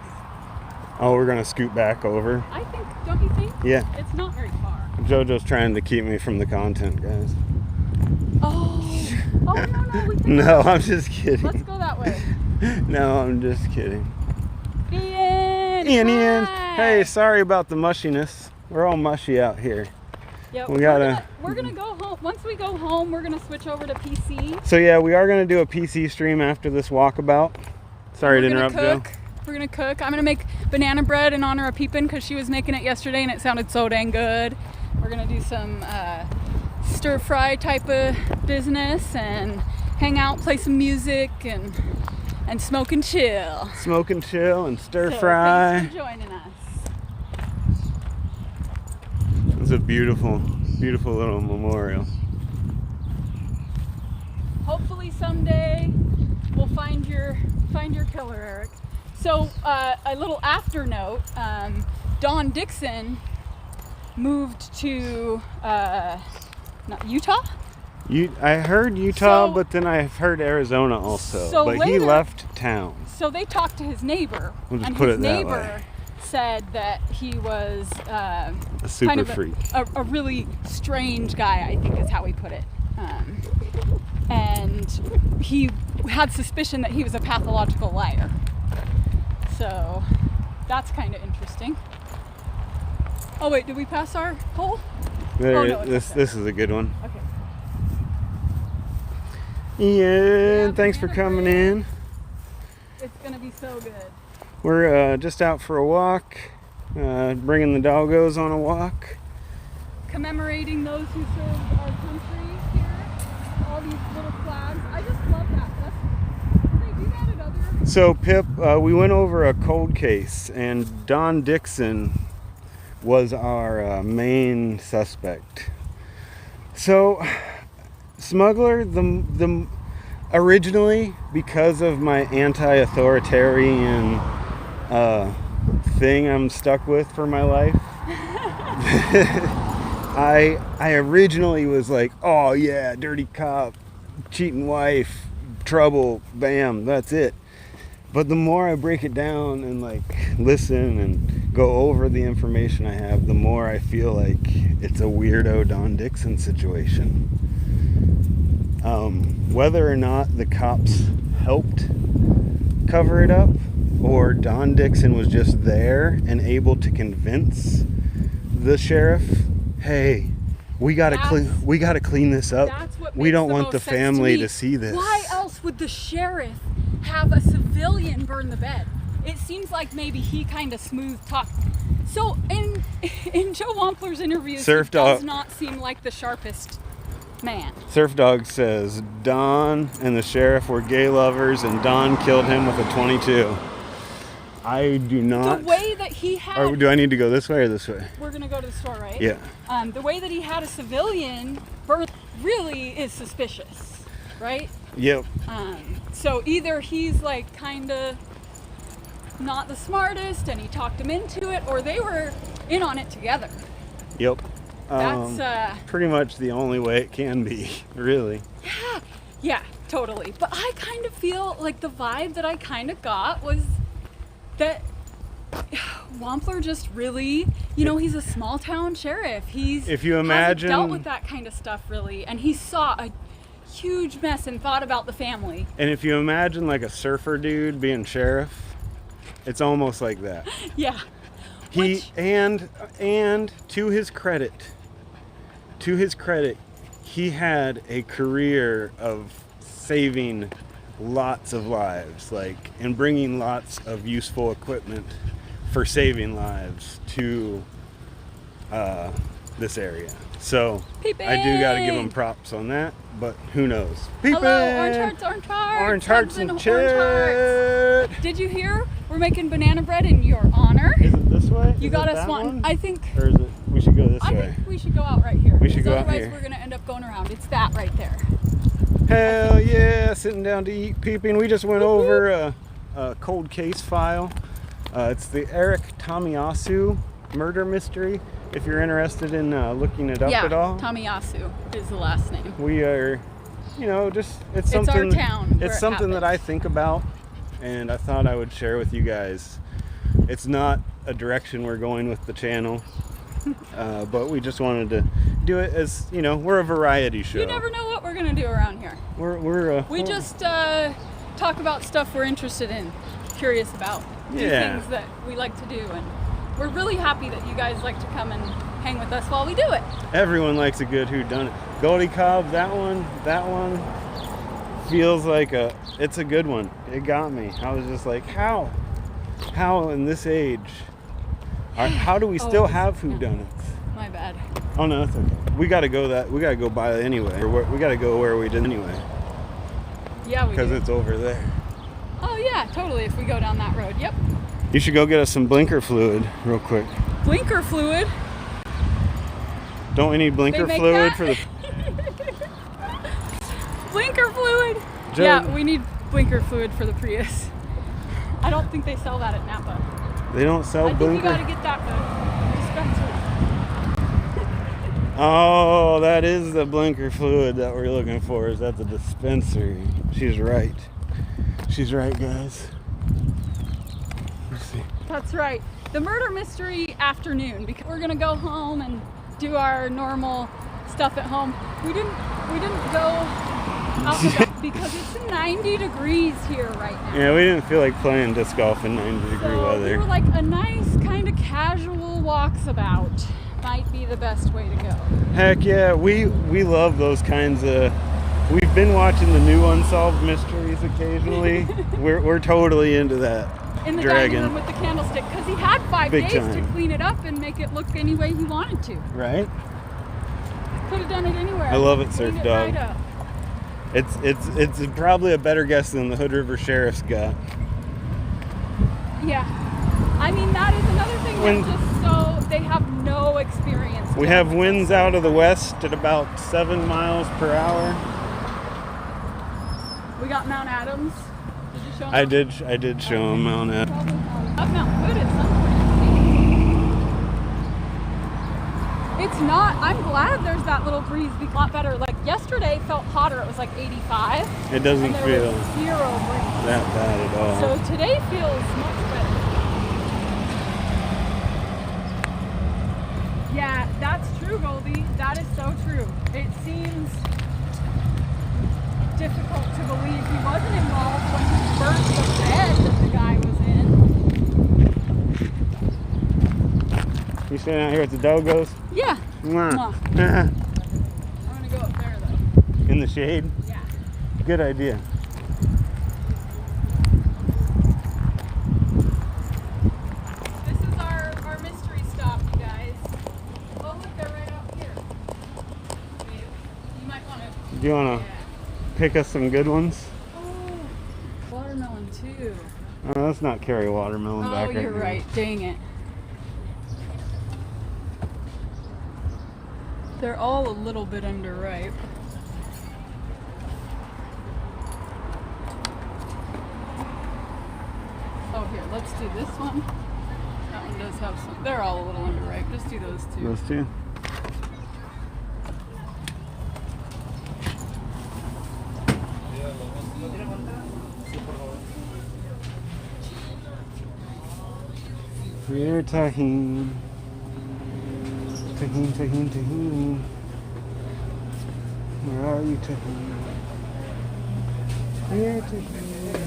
Oh, we're going to scoot back over? I think, don't you think? Yeah. It's not very far. JoJo's trying to keep me from the content, guys. Oh no, we can No, I'm just kidding. Let's go that way. No, I'm just kidding. Ian. Hey, sorry about the mushiness. We're all mushy out here. Yep, we're gonna go home. Once we go home, we're gonna switch over to PC. So yeah, we are gonna do a PC stream after this walkabout. Sorry to interrupt, Joe. We're gonna cook. I'm gonna make banana bread in honor of Peepin' because she was making it yesterday and it sounded so dang good. We're gonna do some stir fry type of business and hang out, play some music, and smoke and chill. Smoke and chill and stir fry. Thanks for joining us. It's a beautiful, beautiful little memorial. Hopefully someday we'll find your killer, Eric. So a little after note, Don Dixon moved to Utah? I heard Utah, but then I've heard Arizona also. But he left town. So they talked to his neighbor, and his neighbor said that he was a super freak. A really strange guy, I think is how he put it. and he had suspicion that he was a pathological liar. So that's kind of interesting. Oh wait, did we pass our hole? There, no, this is a good one. Okay. Yeah, thanks for coming in. It's gonna be so good. We're just out for a walk, bringing the doggos on a walk. Commemorating those who served our country here. All these little flags. I just love that. Do they do that at other? So Pip, we went over a cold case, and Don Dixon was our main suspect. So, smuggler, the originally, because of my anti-authoritarian thing I'm stuck with for my life, I originally was like, oh yeah, dirty cop, cheating wife, trouble, bam, that's it. But the more I break it down and like listen and go over the information I have, the more I feel like it's a weirdo Don Dixon situation. Whether or not the cops helped cover it up, or Don Dixon was just there and able to convince the sheriff, hey, we gotta clean this up. We don't want the family to see this. Why else would the sheriff have a civilian burn the bed? It seems like maybe he kind of smooth talked. So in Joe Wampler's interviews, he does not seem like the sharpest man. Surf Dog says Don and the sheriff were gay lovers and Don killed him with a 22. I do not. The way that he had... Or do I need to go this way or this way? We're going to go to the store, right? Yeah. The way that he had a civilian burn really is suspicious, right? Yep. So either he's like kind of not the smartest and he talked him into it, or they were in on it together. Yep. That's pretty much the only way it can be, really. Yeah, totally. But I kind of feel like the vibe that I kind of got was that Wampler just really, he's a small town sheriff. If you imagine, hasn't dealt with that kind of stuff really, and he saw a huge mess and thought about the family. And if you imagine like a surfer dude being sheriff, it's almost like that. Yeah. And to his credit, he had a career of saving lots of lives, and bringing lots of useful equipment for saving lives to this area. So Peeping. I do got to give him props on that, but who knows? Peeping. Hello, orange hearts. Orange hearts and orange chit. hearts. Did you hear? We're making banana bread in your honor. Is it this way? You got us one. I think. Or is it? We should go this way. I think we should go out right here. We should go out here. Otherwise, we're gonna end up going around. It's that right there. Hell yeah! Sitting down to eat, peeping. We just went over a cold case file. It's the Eric Tomiyasu murder mystery. If you're interested in looking it up at all. Tomiyasu is the last name. We are, it's something. It's our town. It's something that I think about, and I thought I would share with you guys. It's not a direction we're going with the channel, but we just wanted to do it as, we're a variety show. You never know what we're gonna do around here. We just talk about stuff we're interested in, curious about, do things that we like to do, and we're really happy that you guys like to come and hang with us while we do it. Everyone likes a good whodunit. Goldie Cobb, that one feels like it's a good one. It got me. I was just like, how in this age, how do we still have whodunits? My bad. Oh no, that's okay. We gotta go by it anyway. We gotta go where we did anyway. Yeah, we do. Because it's over there. Oh yeah, totally. If we go down that road, yep. You should go get us some blinker fluid real quick. Blinker fluid? Don't we need blinker fluid for the... Blinker fluid? Joe... Yeah, we need blinker fluid for the Prius. I don't think they sell that at Napa. They don't sell blinker? I think you gotta get that dispensary. Oh, that is the blinker fluid that we're looking for. Is that the dispensary? She's right. She's right, guys. Let's see. That's right. The murder mystery afternoon, because we're gonna go home and do our normal stuff at home. We didn't go Because it's 90 degrees here right now. Yeah, we didn't feel like playing disc golf in 90-degree So weather. we were like, a nice kind of casual walksabout might be the best way to go. Heck yeah, we love those kinds of. We've been watching the new Unsolved Mysteries occasionally. we're totally into that. In the Dragon. dining room with the candlestick, because he had 5 Big days time. to clean it up and make it look any way he wanted to. Right? Could have done it anywhere. I love it, Cleaned Surf it Dog. right up. It's probably a better guess than the Hood River Sheriff's got. Yeah. I mean, that is another thing When- that's just so, they have no experience. We have winds out of the west at about 7 miles per hour. We got Mount Adams. Did you show him? I did show him on that. Probably up Mount Hood at some point. It's not, I'm glad there's that little breeze. Be a lot better. Like yesterday felt hotter. It was like 85. It doesn't And there feel was 0 breeze. that bad at all. So today feels much better. Yeah, that's true, Goldie. That is so true. It seems difficult to believe he wasn't involved when he burnt the bed that the guy was in. You standing out here at the Dogos? Yeah. Mwah. I'm gonna go up there though. In the shade? Yeah. Good idea. This is our mystery stop, you guys. Oh look, they're right out here. You might wanna. Do you want to pick us some good ones? Oh, watermelon too. Oh, let's not carry watermelon Oh, back you're now. right. Dang it. They're all a little bit underripe. Oh, here, let's do this one. That one does have some. They're all a little underripe. Just do those two. Those two? Here, tahini. Tahini, tahini, tahini. Where are you, tahini? Here, tahini.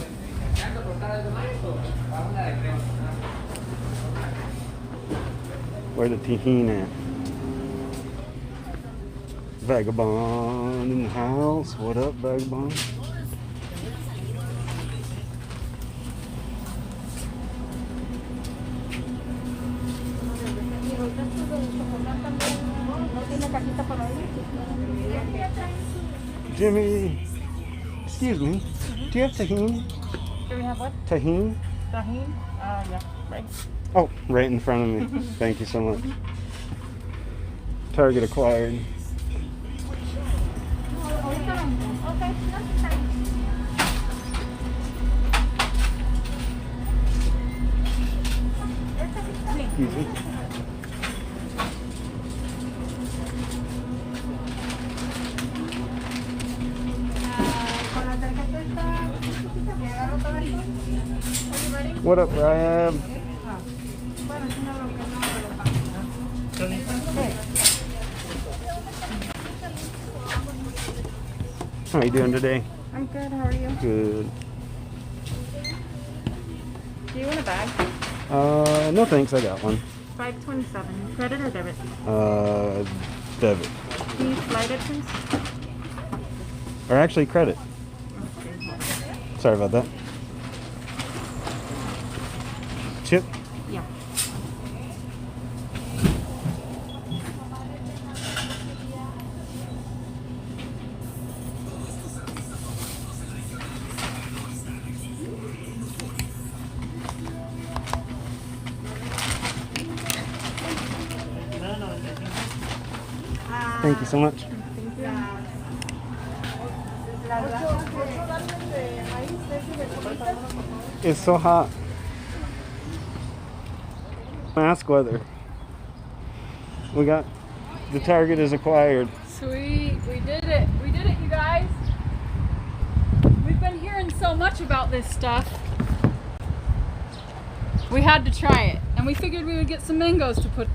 Where the tahini at? Vagabond in the house. What up, Vagabond? Jimmy, excuse me. Do you have tahini? Do we have what? Tahini? Tahine? Yeah, right. Oh, right in front of me. Thank you so much. Target acquired. Excuse me. What up, Ryan? How you doing today? I'm good, how are you? Good. Do you want a bag? No thanks, I got one. 527. Credit or debit? Debit. Can you slide it, please? Or actually credit. Sorry about that. Chip? Yeah. Thank you so much. Thank you. It's so hot. Mask weather. We got the target is acquired. Sweet, we did it. We did it, you guys. We've been hearing so much about this stuff. We had to try it, and we figured we would get some mangoes to put.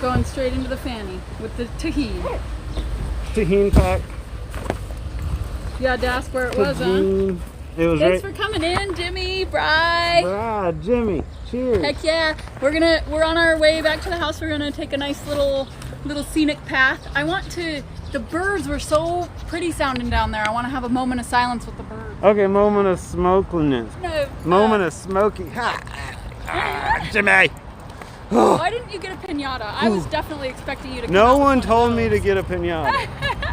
Going straight into the fanny with the tahini. Tahini pack. You had to ask where it was, huh? It was Thanks right. for coming in, Jimmy, Bri. Right, Jimmy. Cheers. Heck yeah. We're on our way back to the house. We're gonna take a nice little scenic path. The birds were so pretty sounding down there. I want to have a moment of silence with the birds. Okay, moment of smokeliness. No. Moment of smoky. Jimmy. Why didn't you get a pinata? I was definitely expecting you to come No out with one of told me those. to get a pinata.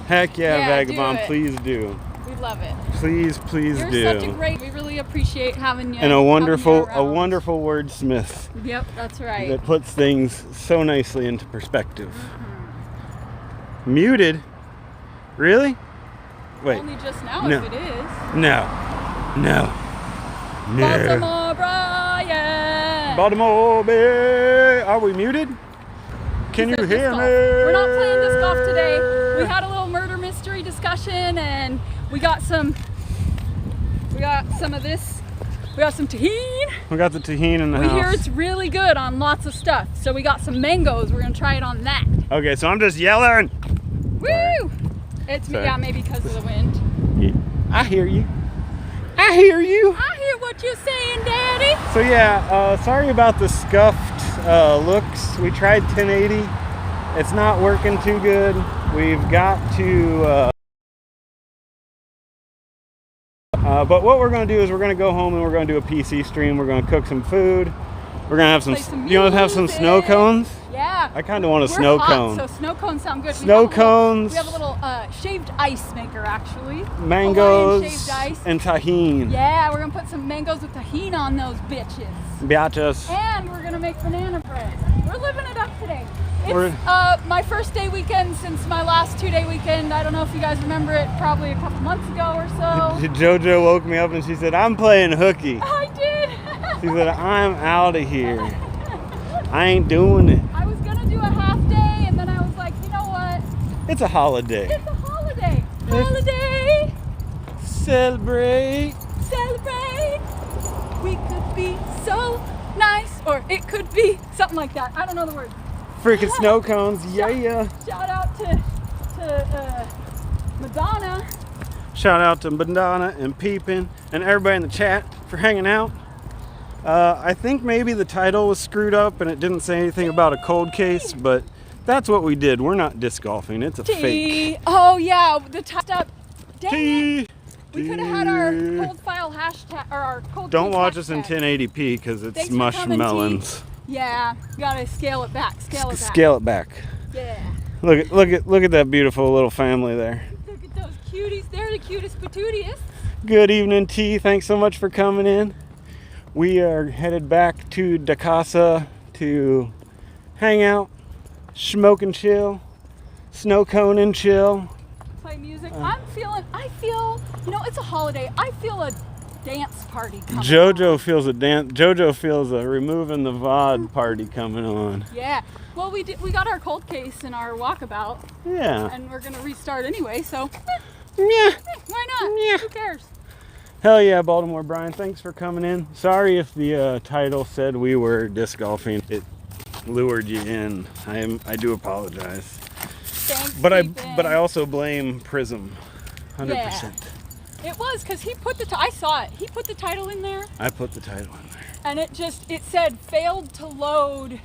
Heck yeah, Yeah, do Vagabond, it. please do. We love it. Please You're do. such a great. We really appreciate having you. And a having you wonderful around. wordsmith Yep, that's right. that puts things so nicely into perspective. Muted? Really? Wait. Only just now, No. if it is. No. Baltimore Brian. Baltimore Bay. Are we muted? Can you Said hear disc me? golf. We're not playing disc golf today. We had a little murder mystery discussion, and we got some of this. We got some tahini. We got the tahini in the We house. hear it's really good on lots of stuff. So we got some mangoes. We're gonna try it on that. Okay, so I'm just yelling. Woo! It's Sorry. yeah, maybe because of the wind. I hear you. I hear you. I hear what you're saying, Daddy. So yeah, sorry about the scuffed looks. We tried 1080. It's not working too good. We've got to, but what we're going to do is we're going to go home and we're going to do a PC stream. We're going to cook some food. We're going to have Play some you want to have some snow music. cones? Yeah. I kind of want a We're snow hot, cone. So snow cones sound good. Snow cones. We have a little shaved ice maker, actually. Mangoes Hawaiian shaved ice. and tahini. Yeah, we're gonna put some mangoes with tahini on those bitches. Biachos. And we're gonna make banana bread. We're living it up today. We're- It's my first day weekend since my last 2-day weekend. I don't know if you guys remember it, probably a couple months ago or so. JoJo woke me up and she said, I'm playing hooky. I did. She said, I'm out of here. I ain't doing it. I was gonna do a half day, and then I was like, you know what? It's a holiday. It's a holiday. Holiday. Celebrate. Celebrate. We could be so nice, or it could be something like that. I don't know the word. Freaking snow cones. Yeah. Shout out to Madonna. Shout out to Bandana and Peepin and everybody in the chat for hanging out. I think maybe the title was screwed up and it didn't say anything about a cold case, but that's what we did. We're not disc golfing. It's a fake. Oh yeah, the top up. Dang it. Tea. We could have had our cold file hashtag or our cold. Don't case watch us in hashtag. 1080p because it's Thanks for coming, T. mushmelons. Yeah, you gotta scale it back. Scale it back. Scale it back. Yeah. Look at that beautiful little family there. Look at those cuties. They're the cutest patootiest. Good evening, T. Thanks so much for coming in. We are headed back to Da Casa to hang out, smoke and chill, snow cone and chill. Play music. I feel, it's a holiday. I feel a dance party coming JoJo on. feels a dance. JoJo feels a removing the VOD party coming on. Yeah. Well, we got our cold case and our walkabout, Yeah. and we're gonna restart anyway. So, Yeah. why not? Yeah. Who cares? Hell yeah, Baltimore Brian. Thanks for coming in. Sorry if the title said we were disc golfing. It lured you in. I do apologize. Thanks. But Ethan. I also blame Prism. 100%. Yeah. It was because he put I saw it. He put the title in there, I put the title in there. and it said failed to load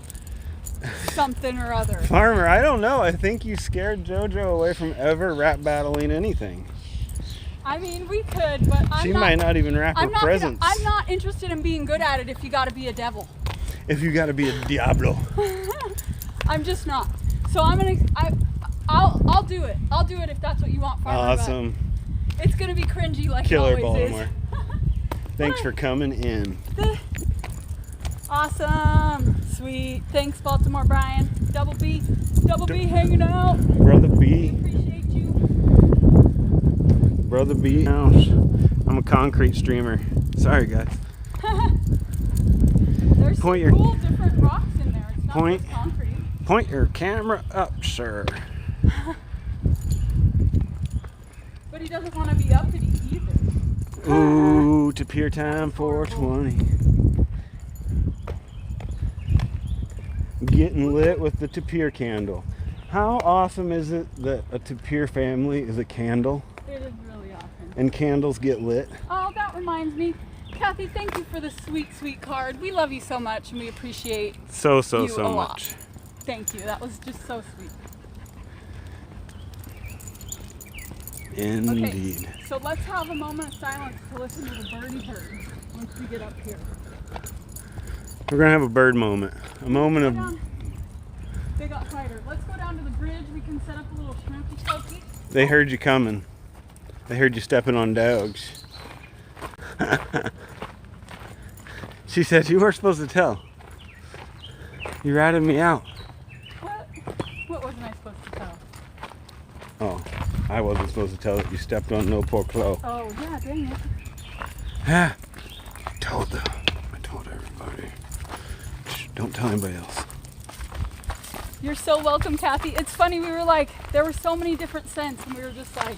something or other. Farmer, I don't know. I think you scared JoJo away from ever rap battling anything. I mean, we could, but She might not even rap her presence. I'm not interested in being good at it if you got to be a devil. If you gotta be a Diablo. I'm just not. So I'll do it. I'll do it if that's what you want, Farmer. but Awesome. It's gonna be cringy like Killer it always Baltimore. Thanks for coming in. is. Awesome. Sweet. Thanks, Baltimore Brian. Double B hanging out. Brother B. Appreciate you. Brother B house. I'm a concrete streamer. Sorry guys. There's Point some your- cool different rocks in there. It's not Point. just concrete. Point your camera up, sir. But he doesn't want to be uppity either. Ooh, Tapir time 420. Getting lit with the Tapir candle. How awesome is it that a Tapir family is a candle It is really awesome. and candles get lit? Oh, that reminds me. Kathy, thank you for the sweet, sweet card. We love you so much and we appreciate So you a lot. much. Thank you. That was just so sweet. Indeed. Okay, so let's have a moment of silence to listen to the birdie birds once we get up here. We're gonna have a bird moment. A moment Go of down. They got quieter. Let's go down to the bridge. We can set up a little shrimpy toki. they heard you coming. They heard you stepping on dogs. She said you were supposed to tell. You ratted me out. What? What wasn't I supposed to tell? Oh, I wasn't supposed to tell that you stepped on no poor clo. Oh, yeah, dang it. Ah, I told them. I told everybody. Shh, don't tell anybody else. You're so welcome, Kathy. It's funny, we were like, there were so many different scents, and we were just like,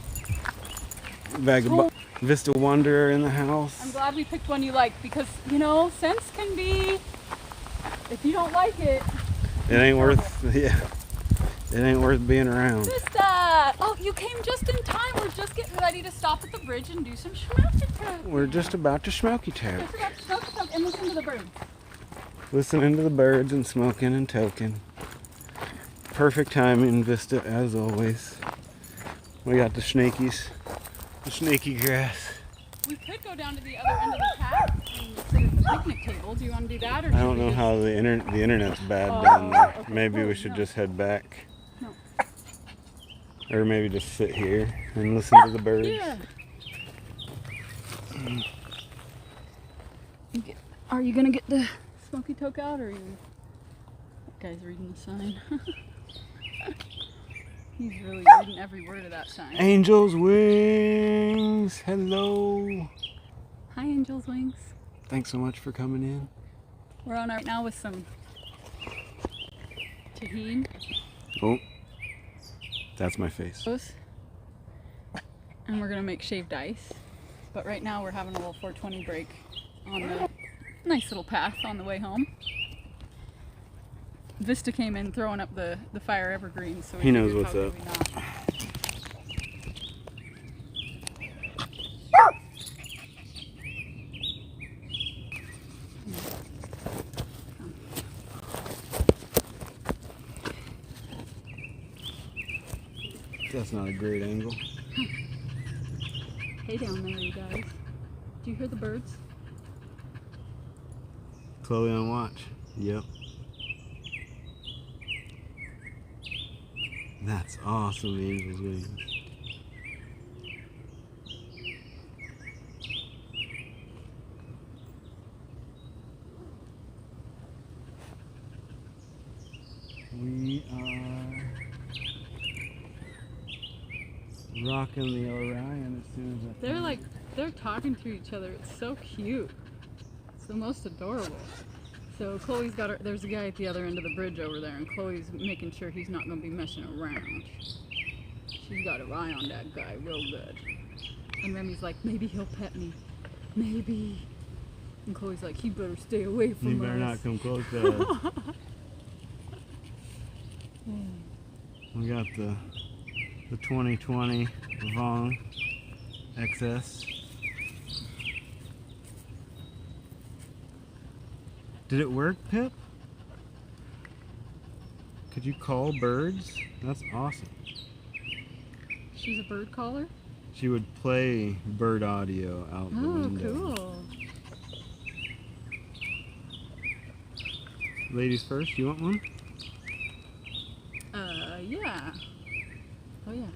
Vagabond, Vista Wanderer in the house. I'm glad we picked one you like because, you know, scents can be, if you don't like it. It ain't worth, yeah. It ain't worth being around. Vista! Oh, you came just in time. We're just getting ready to stop at the bridge and do some schmooky We're just about to smoky toke. Just about to smoke and listen to the birds. Listening to the birds and smoking and toking. Perfect timing, Vista, as always. We got the snakies, the snaky grass. We could go down to the other end of the path and sit at the picnic table. Do you want to do that? Or I should don't we know just- how the internet's bad Oh, down there. okay. Maybe Oh, we should no. just head back. No. Or maybe just sit here and listen to the birds. Yeah. Are you going to get the smoky toke out or are you... That guy's reading the sign. He's really reading every word of that sign. Angel's wings, hello. Hi, Angel's Wings. Thanks so much for coming in. We're on right now with some tahini. Oh, that's my face. And we're gonna make shaved ice. But right now we're having a little 420 break on the nice little path on the way home. Vista came in throwing up the fire evergreens, so we He knows figured, what's how up. could we not? That's not a great angle. Hey down there, you guys. Do you hear the birds? Chloe on watch. Yep. That's awesome, Angel's wings. We are rocking the Orion as soon as I They're talking to each other. It's so cute. It's the most adorable. So Chloe's got her, there's a guy at the other end of the bridge over there, and Chloe's making sure he's not going to be messing around. She's got her eye on that guy real good. And Remy's like, maybe he'll pet me. Maybe. And Chloe's like, he better stay away from You better us. not come close to us. We got the 2020 Vaughn XS. Did it work, Pip? Could you call birds? That's awesome. She's a bird caller? She would play bird audio out the Oh, window. cool. Ladies first, you want one? Yeah. Oh, yeah.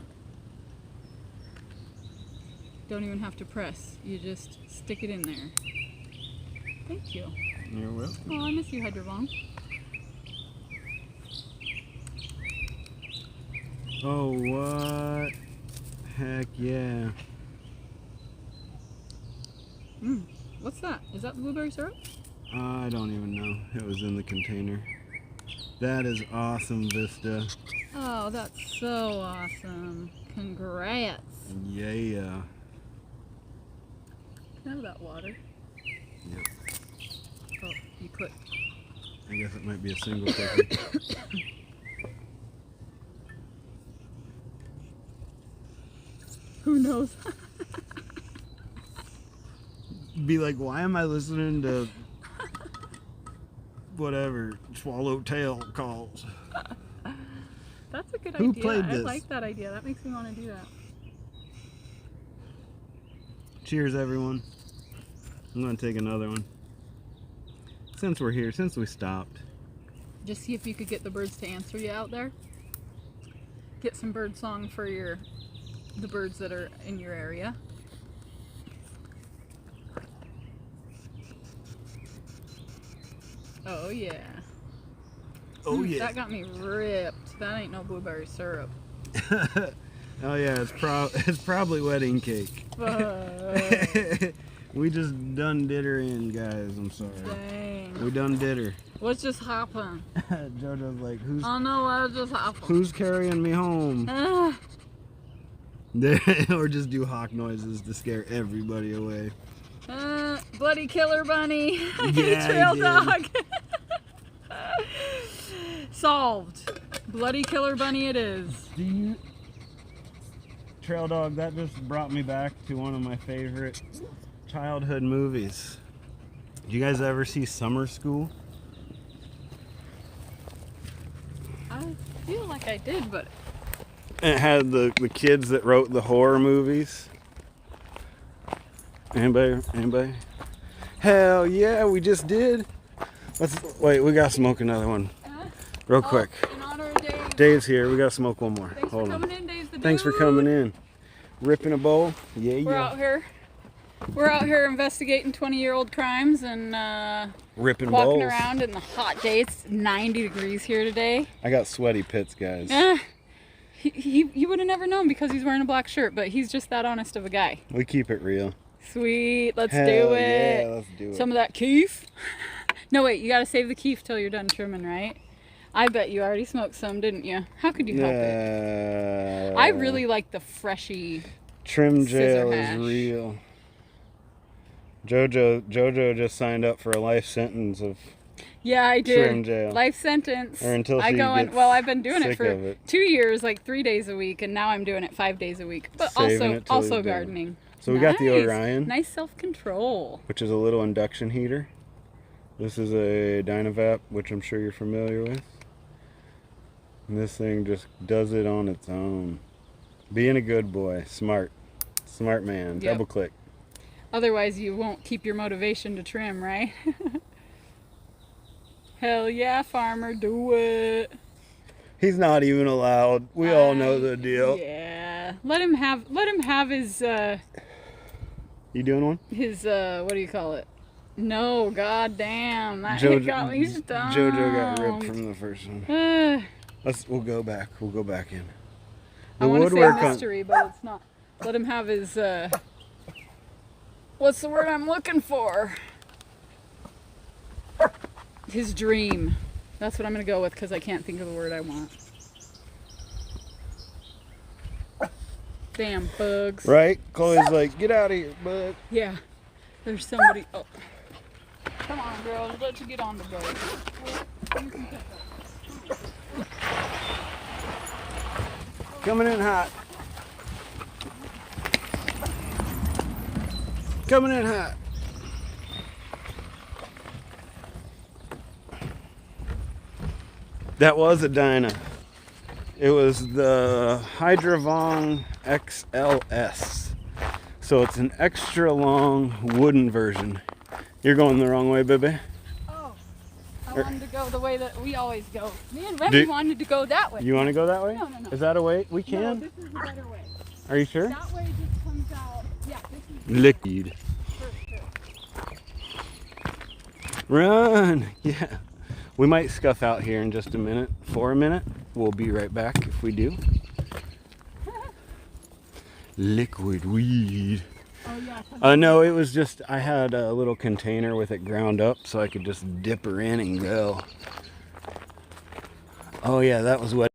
Don't even have to press. You just stick it in there. Thank you. You're welcome. Oh, I miss you, Hydrovong. Oh, what? Heck yeah. What's that? Is that blueberry syrup? I don't even know. It was in the container. That is awesome, Vista. Oh, that's so awesome. Congrats. Yeah. Can I have that water? Yep. Oh, you clicked. I guess it might be a single cookie. Who knows? Be like, why am I listening to whatever swallowtail calls? That's a good Who idea. played I this? like that idea. That makes me want to do that. Cheers, everyone. I'm gonna take another one. Since we're here, since we stopped. Just see if you could get the birds to answer you out there. Get some bird song for the birds that are in your area. Oh yeah. Oh yeah. That got me ripped. That ain't no blueberry syrup. Oh yeah, it's probably wedding cake. We just done did her in, guys. I'm sorry. Dang. We done did her. What just happened? JoJo's like, who's Oh no, what just happened? who's carrying me home? Ah, Or just do hawk noises to scare everybody away. bloody killer bunny. Yeah, Trail I did. dog. Solved. Bloody killer bunny it is. Do you Trail dog, that just brought me back to one of my favorite childhood movies. Did you guys ever see Summer School? I feel like I did, but It had the kids that wrote the horror movies. Anybody? Hell yeah, we just did. Wait, we gotta smoke another one. Real quick. in honor of Dave. Dave's here, we gotta smoke one more. Thanks Hold for on. coming in, Dave's the Thanks for dude. coming in. Ripping a bowl. Yeah, We're out here. We're out here investigating 20-year-old crimes and Ripping walking bowls. around in the hot day. It's 90 degrees here today. I got sweaty pits, guys. He would have never known because he's wearing a black shirt, but he's just that honest of a guy. We keep it real. Sweet, let's Hell do it. yeah, let's do it. Some of that keef. No, wait, you gotta save the keef till you're done trimming, right? I bet you already smoked some, didn't you? How could you help it? I really like the freshy. Trim jail scissor is hash. real. Jojo just signed up for a life sentence of Yeah, I did. Trim jail. Life sentence. Or until I she go in, gets well, I've been doing it sick for of it. 2 years, like 3 days a week, and now I'm doing it 5 days a week. But Saving it till also he's done. gardening. So we got the Nice. Orion. Nice self-control. which is a little induction heater. This is a Dynavap, which I'm sure you're familiar with. And this thing just does it on its own. Being a good boy, smart man. Yep. Double click. Otherwise, you won't keep your motivation to trim, right? Hell yeah, farmer, do it. He's not even allowed. We all know the deal. Yeah. Let him have his You doing one? what do you call it? No, goddamn, that hit got me stumped. Jojo got ripped from the first one. We'll go back. We'll go back in. I want to say mystery, but it's not. Let him have his what's the word I'm looking for? His dream. That's what I'm gonna go with because I can't think of the word I want. Damn bugs. Right? Chloe's like, get out of here, bud. Yeah. There's somebody. Oh. Come on, girl. Let you get on the boat. You can pick up. Coming in hot. Coming in hot. That was a Dyna. It was the Hydravong XLS. So it's an extra long wooden version. You're going the wrong way, baby. Oh. I wanted to go the way that we always go. Me and Remy wanted to go that way. You want to go that way? No. Is that a way? We can. No, this is the better way. Are you sure? That way just comes out. Yeah, this is Liquid. sure. Run! Yeah. We might scuff out here in just a minute. For a minute. We'll be right back if we do. Liquid weed. Oh yeah. No, it was just, I had a little container with it ground up so I could just dip her in and go. Oh yeah, that was what.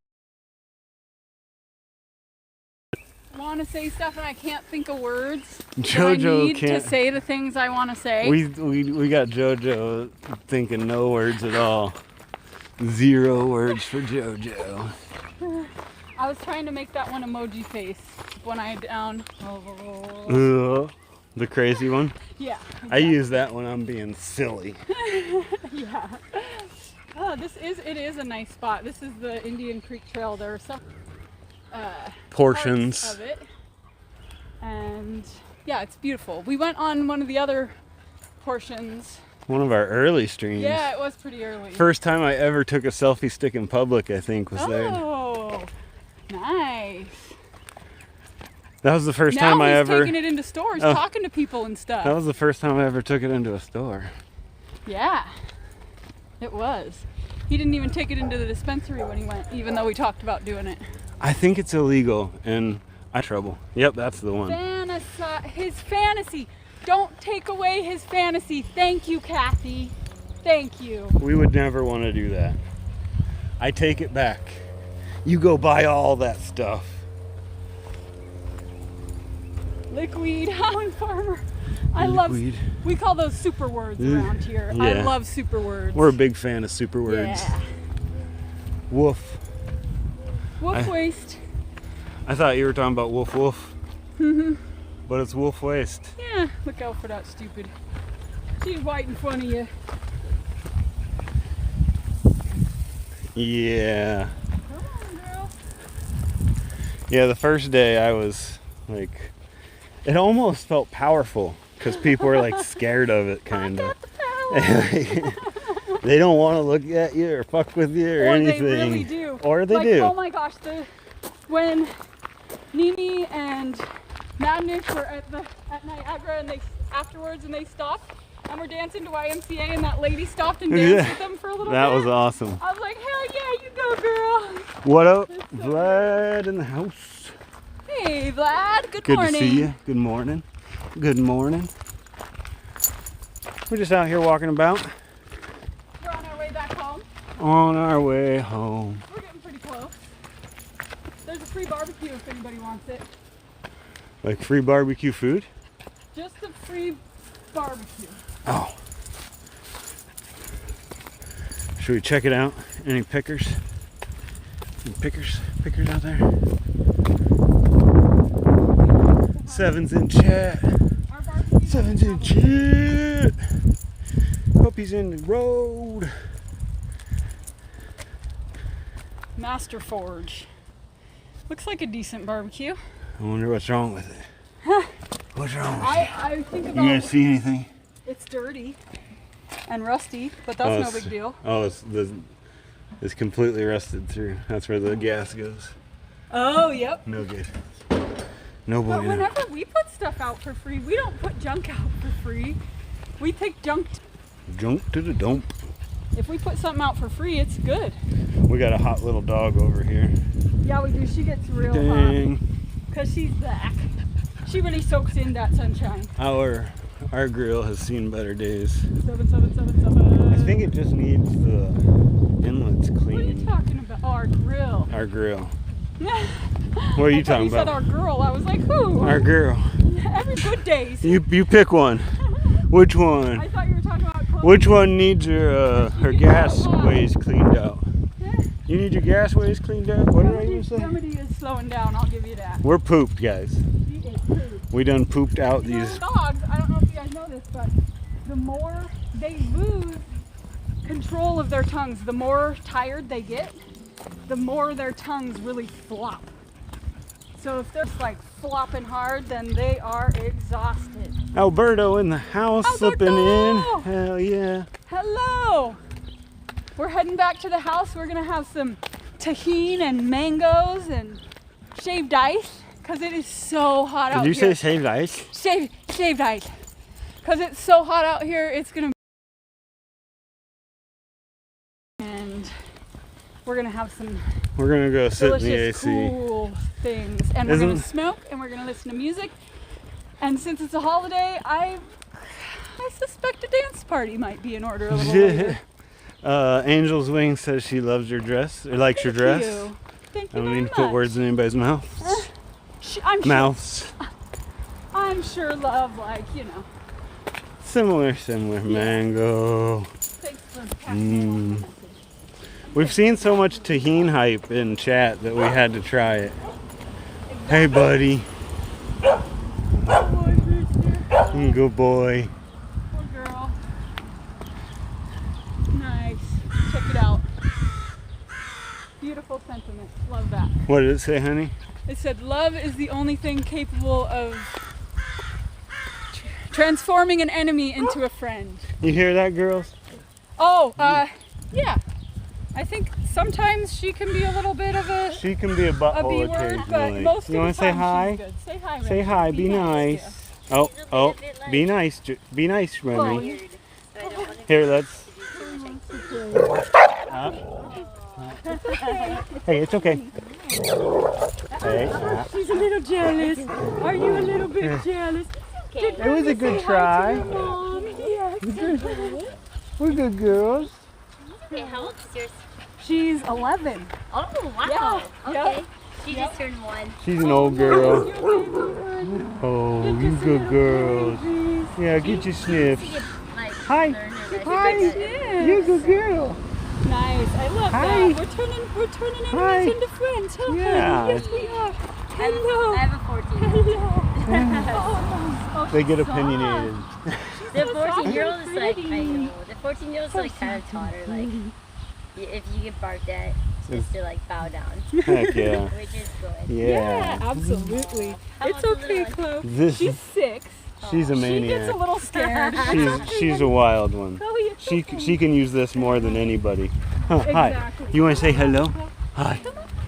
I want to say stuff and I can't think of words. Jojo I need can't. to say the things I want to say. We got Jojo thinking no words at all. 0 words for Jojo. I was trying to make that one emoji face. One eye down. The crazy one. Yeah. I use that when I'm being silly. Yeah. Oh, it is a nice spot. This is the Indian Creek Trail. There are some Portions parts of it. And yeah, it's beautiful. We went on one of the other portions. One of our early streams. Yeah, it was pretty early. First time I ever took a selfie stick in public, I think, was there. Oh, nice. That was the first Now time I he's ever. taking it into stores, talking to people and stuff. That was the first time I ever took it into a store. Yeah, it was. He didn't even take it into the dispensary when he went, even though we talked about doing it. I think it's illegal and I trouble. Yep, that's the one. His fantasy. Don't take away his fantasy. Thank you, Kathy. Thank you. We would never want to do that. I take it back. You go buy all that stuff. Liquid Holland Farmer. Liquid. We call those super words around here. I Yeah. love super words. We're a big fan of super words. Yeah. Woof. Wolf waste. I thought you were talking about woof woof. But it's wolf waste. Yeah, look out for that stupid. She's right in front of you. Yeah. Come on, girl. Yeah, the first day I was like, it almost felt powerful because people were like scared of it, kind of. They don't want to look at you or fuck with you or anything. They really do. Or they like, do. Oh my gosh, when Nini and Madness were at Niagara and afterwards they stopped and we're dancing to YMCA and that lady stopped and danced with them for a little bit. That was awesome. I was like, hell yeah, you go, girl. What up, Vlad in the house? Hey, Vlad. Good Good morning. to see you. Good morning. Good morning. We're just out here walking about. We're on our way back home. On our way home. We're getting pretty close. There's a free barbecue if anybody wants it. Like free barbecue food? Just a free barbecue. Oh. Should we check it out? Any pickers? Any pickers out there? Seven's in chat. Our barbecue. Seven's in chat. Hope he's in the road. Master Forge. Looks like a decent barbecue. I wonder what's wrong with it. What's wrong with it? I think You about guys see anything? it's dirty and rusty, but that's no big deal. Oh, it's completely rusted through. That's where the gas goes. Oh, yep. No good. No But boy. whenever we put stuff out for free, we don't put junk out for free. We take junk. Junk to the dump. If we put something out for free, it's good. We got a hot little dog over here. Yeah, we do. She gets real Dang. hot because she's black. She really soaks in that sunshine. Our grill has seen better days. 777. I think it just needs the inlets What are you cleaned. talking about? Oh, our grill. Our grill. What are you talking You said about? our girl. I was like, who? Our girl. Every good days. You pick one. Which I one? thought you were talking about clothes. Which one needs her You gas get ways cleaned out? You need your gas ways cleaned out? What did I even say? Remedy is slowing down. I'll give you that. We're pooped, guys. She is pooped. We done pooped out You know, these. dogs, I don't know if you guys know this, but the more they lose control of their tongues, the more tired they get, the more their tongues really flop. So if they're just like flopping hard, then they are exhausted. Alberto in the house slipping in. Alberto! Hell yeah. Hello! We're heading back to the house. We're gonna have some tahini and mangoes and shaved ice because it is so hot out Did you here. say shaved ice? Shaved ice. Because it's so hot out here, it's gonna. And we're gonna have some We're gonna go sit in the delicious, AC. cool things, and we're Isn't- gonna smoke, and we're gonna listen to music. And since it's a holiday, I suspect a dance party might be in order a little later. Angel's Wing says she loves your dress or likes your dress. Thank you. Thank you I don't very mean to put much. words in anybody's mouth. Mouths. I'm sure love, like, you know. Similar. Mango. Thanks for passing along the message. We've seen so much tahine hype in chat that we had to try it. Hey, buddy. Good boy. Poor girl. Nice. Check it out. Beautiful sentiment. Love that. What did it say, honey? It said, love is the only thing capable of transforming an enemy into a friend. You hear that, girls? Oh, yeah. I think sometimes she can be a little bit of a She can be a B butthole word, but occasionally. most You of want the to say time hi? she's good. Say hi, Say Remy. hi. Be nice. Oh, be nice. Be nice, Remy. Here, let's. Hey, it's okay. Hey. She's a little jealous. Are you a little bit jealous? It was a good try. Mom, yes. We're good girls. Okay, how old is yours? She's 11. Oh, wow. Yeah. Okay. Yep. She just turned 1. She's an old girl. Oh, you good girls. Yeah, get your sniffs. Like, Hi. learn her Hi. recipe. You good girl. Nice. I love Hi. that. We're turning Hi. enemies into friends. Huh? Yeah. Yes, we are. Hello. I have a 14-year-old. Hello. They get opinionated. The 14-year-old is like, I know. The 14-year-old is like kind of taught her, like, if you get barked at, just to like bow down, Heck yeah. which is good. Yeah. Absolutely. How It's old's the okay, little one? Chloe. This She's 6. she's a She gets a maniac. little scared. She's a wild one. Chloe, it's okay. She can use this more than anybody. Huh, hi. Exactly. You want to say hello? Hi.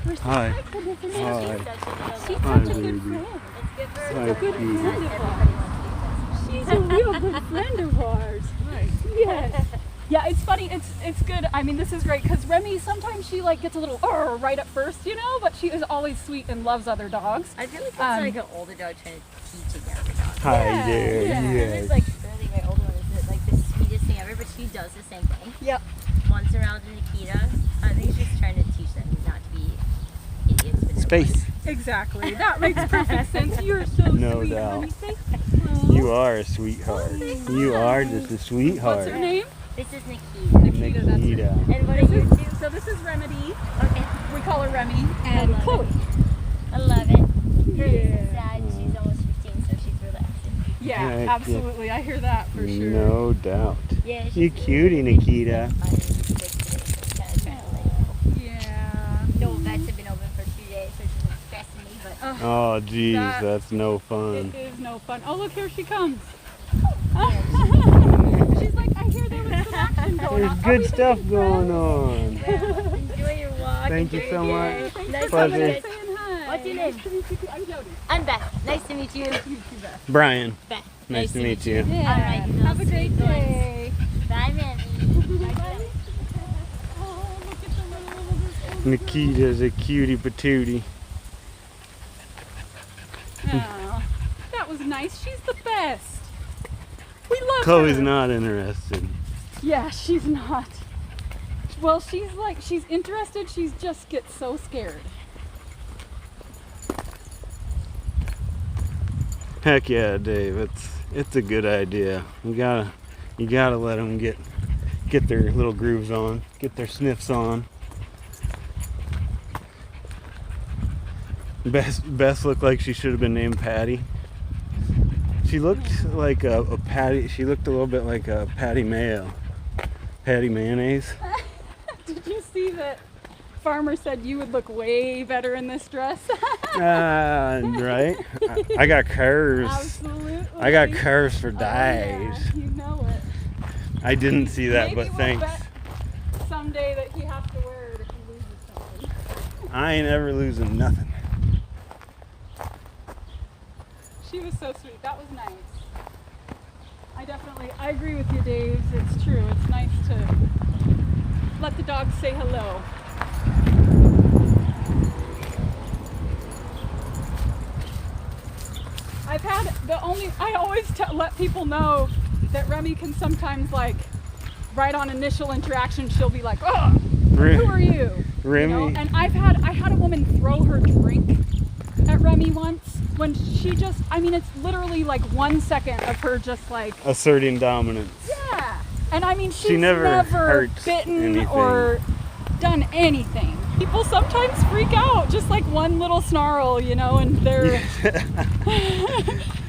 We're so Hi. thankful for her. Hi. She's Hi, such a good baby. friend. Hi, Good baby. friend of ours. She's a real good friend of ours. Yes. Yeah, it's funny. It's good. I mean, this is great because Remy sometimes she like gets a little right at first, you know, but she is always sweet and loves other dogs. I feel like it's like an older dog trying to teach a younger dog. Hi Yeah, there. yeah. And Yes. it's like really my older one is like the sweetest thing ever, but she does the same thing. Yep. Once around Nikita, I think she's trying to teach them not to be idiots. With Space. Exactly. That makes perfect sense. You're so No sweet. doubt. Remy. Say You are a sweetheart. You are just a What's sweetheart. her name? This is Nikita. Nikita. That's her. Nikita. And what are you two? So this is Remedy. Okay. We call her Remy and love Chloe. I love it. Her Yeah. is sad. She's almost 15, so she's relaxing. Yeah, Heck yeah. absolutely. I hear that for sure. No doubt. Yeah, she's You cutie, Nikita. Yeah. No vets have been open for 2 days, so she's been stressing me, but Oh, geez, That- that's no fun. It is no fun. Oh, look, here she comes. She's like, I hear there was some action going There's on. good stuff going on. enjoy your walk. Thank you enjoy so your much. day. Thanks Nice for to coming Pleasure. meet and you. saying hi. What's your Nice name? to meet you. I'm Jody. I'm Beth. Nice to meet you. You too, Beth. Brian, Beth. nice to meet you. Yeah. All right, you Have a little great sweet boys. day. Bye, Mammy. Oh, look at the little Nikita's a cutie patootie. Oh, that was nice. She's the best. We love Chloe's her. not interested. Yeah, she's not. Well, she's interested. She's just gets so scared. Heck yeah, Dave. It's a good idea. You gotta let them get their little grooves on, get their sniffs on. Beth looked like she should have been named Patty. She looked like a Patty. She looked a little bit like a Patty Mayo, Patty mayonnaise. Did you see that? Farmer said you would look way better in this dress. Right. I got curves. Absolutely. I got curves for Oh, days. yeah, you know it. I didn't see that, Maybe but we'll thanks. bet someday that he has to wear it if he loses something. I ain't ever losing nothing. She was so sweet. That was nice. I agree with you, Dave. It's true. It's nice to let the dogs say hello. I always let people know that Remy can sometimes, like, right on initial interaction, she'll be like, oh, who are you? Remy. You know? And I had a woman throw her drink at Remy once when she just, I mean, it's literally like 1 second of her just like, Asserting dominance. yeah. And I mean, she's She never hurts bitten anything. or done anything. People sometimes freak out, just like one little snarl, you know, and they're...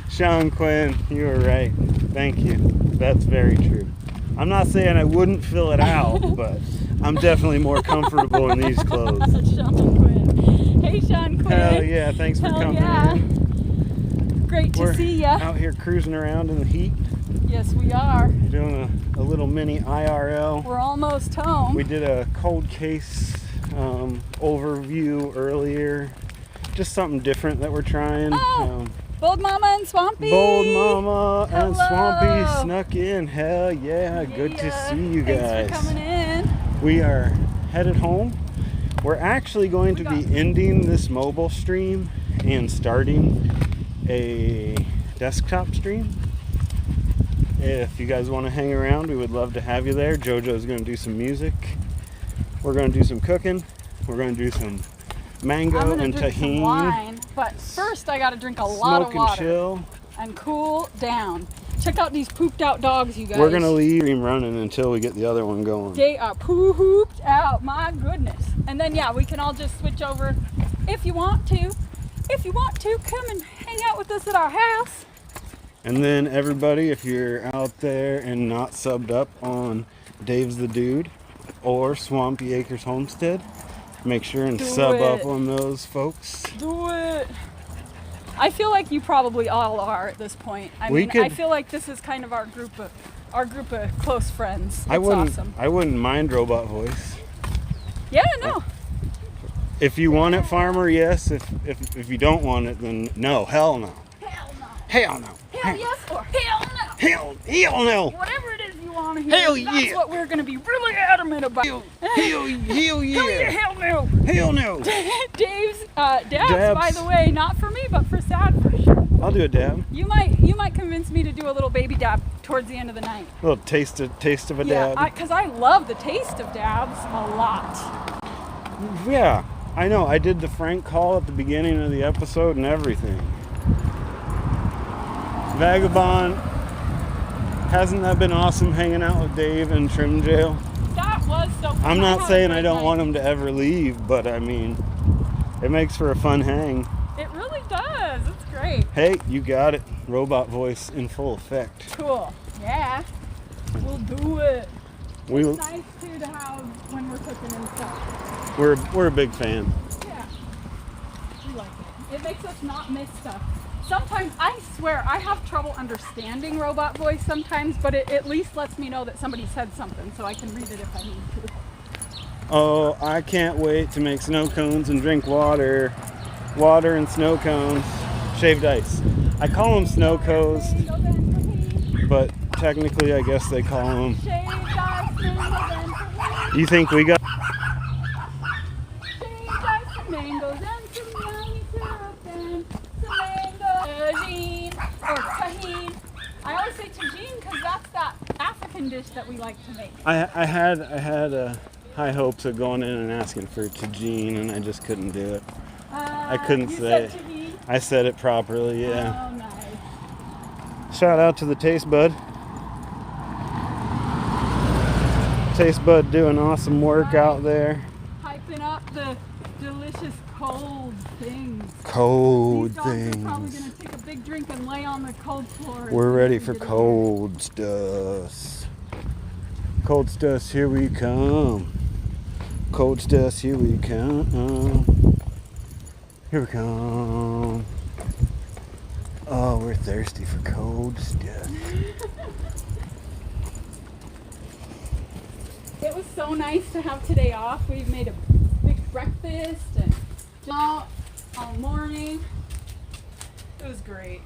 Sean Quinn, you were right. Thank you. That's very true. I'm not saying I wouldn't fill it out, but I'm definitely more comfortable in these clothes. Sean Quinn. Hey, Sean Quinn. Hell yeah, thanks for coming in. Great to see ya. Out here cruising around in the heat. Yes, we are. Doing a little mini IRL. We're almost home. We did a cold case overview earlier. Just something different that we're trying. Bold Mama and Swampy. Bold Mama and Hello. Swampy snuck in. Hell yeah, good to see you guys. Thanks for coming in. We are headed home. We're actually going to be ending this mobile stream and starting a desktop stream. If you guys want to hang around, we would love to have you there. JoJo's going to do some music. We're going to do some cooking. We're going to do some mango and drink tahini. Some wine, but first I got to drink a lot of water. Smoke and chill. And cool down. Check out these pooped out dogs, you guys. We're going to leave him running until we get the other one going. They are pooped out, my goodness. And then, yeah, we can all just switch over if you want to. If you want to, come and hang out with us at our house. And then everybody, if you're out there and not subbed up on Dave's the Dude or Swampy Acres Homestead, make sure and sub up on those folks. Do it. I feel like you probably all are at this point. I feel like this is kind of our group of close friends. It's awesome. I wouldn't mind Robot Voice. Yeah, no. If you want it, Farmer, yes. If you don't want it, then no. Hell no. Hell no. Hell no. Hell yes or hell no. Hell no. Whatever it is you want to hear. Hell that's yeah. what we're going to be really adamant about. Hell yeah. Hell no. Hell no. Dave's dabs, by the way, not for me, but for Sad for sure. I'll do a dab. You might convince me to do a little baby dab towards the end of the night. A little taste of a Yeah, dab. because I love the taste of dabs a lot. Yeah, I know. I did the Frank call at the beginning of the episode and everything. Vagabond, hasn't that been awesome hanging out with Dave in trim jail? That was so fun. I'm not saying I don't want him to ever leave, but I mean, it makes for a fun hang. It really does. It's great. Hey, you got it. Robot voice in full effect. Cool. Yeah. We'll do it. It's nice too to have when we're cooking and stuff. We're a big fan. Yeah. We like it. It makes us not miss stuff. Sometimes, I swear, I have trouble understanding robot voice sometimes, but it at least lets me know that somebody said something so I can read it if I need to. Oh, I can't wait to make snow cones and drink water. Water and snow cones. Shaved ice. I call them snow cones, but technically I guess they call them... Shaved ice, You think we got... shaved ice and mangoes and some yummy syrup and some mango tagine, or tahine. I always say tagine because that's that African dish that we like to make. I had high hopes of going in and asking for tagine, and I just couldn't do it. I couldn't say it. I said it properly, yeah. Oh, nice. Shout out to the Taste Bud. Taste Bud doing awesome work out there. Hyping up the delicious cold things. Cold These dogs are probably things. going to take a big drink and lay on the cold floor. We're ready for cold stuff. Cold stuff, here we come. Cold stuff, here we come. Here we come. Oh, we're thirsty for cold stuff. It was so nice to have today off. We made a big breakfast and out all morning. It was great.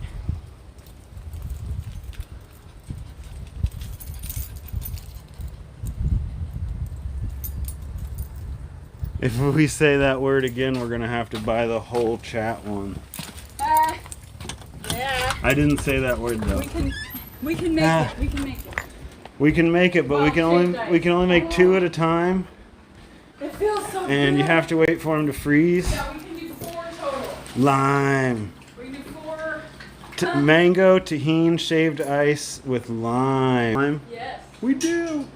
If we say that word again, we're gonna have to buy the whole chat one. Yeah. I didn't say that word though. We can make it. We can make it. We can make it, but Well, we can only make 2 at a time, It feels so good. and you have to wait for them to freeze. Yeah, we can do 4 total. Lime, We can do 4. mango, tahini, shaved ice with lime. Yes. We do.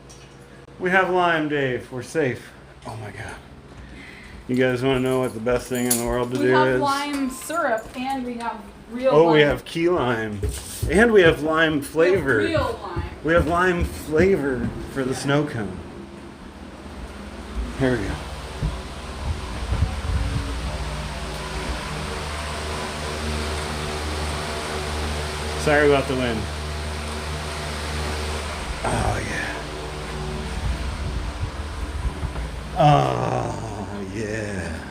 We have lime, Dave. We're safe. Oh my god. You guys want to know what the best thing in the world to We do have is? lime syrup and we have real Oh, lime. we have key lime. And we have lime flavor. We have real lime. We have lime flavor for the snow cone. Here we go. Sorry about the wind. Oh, yeah. Oh, yeah.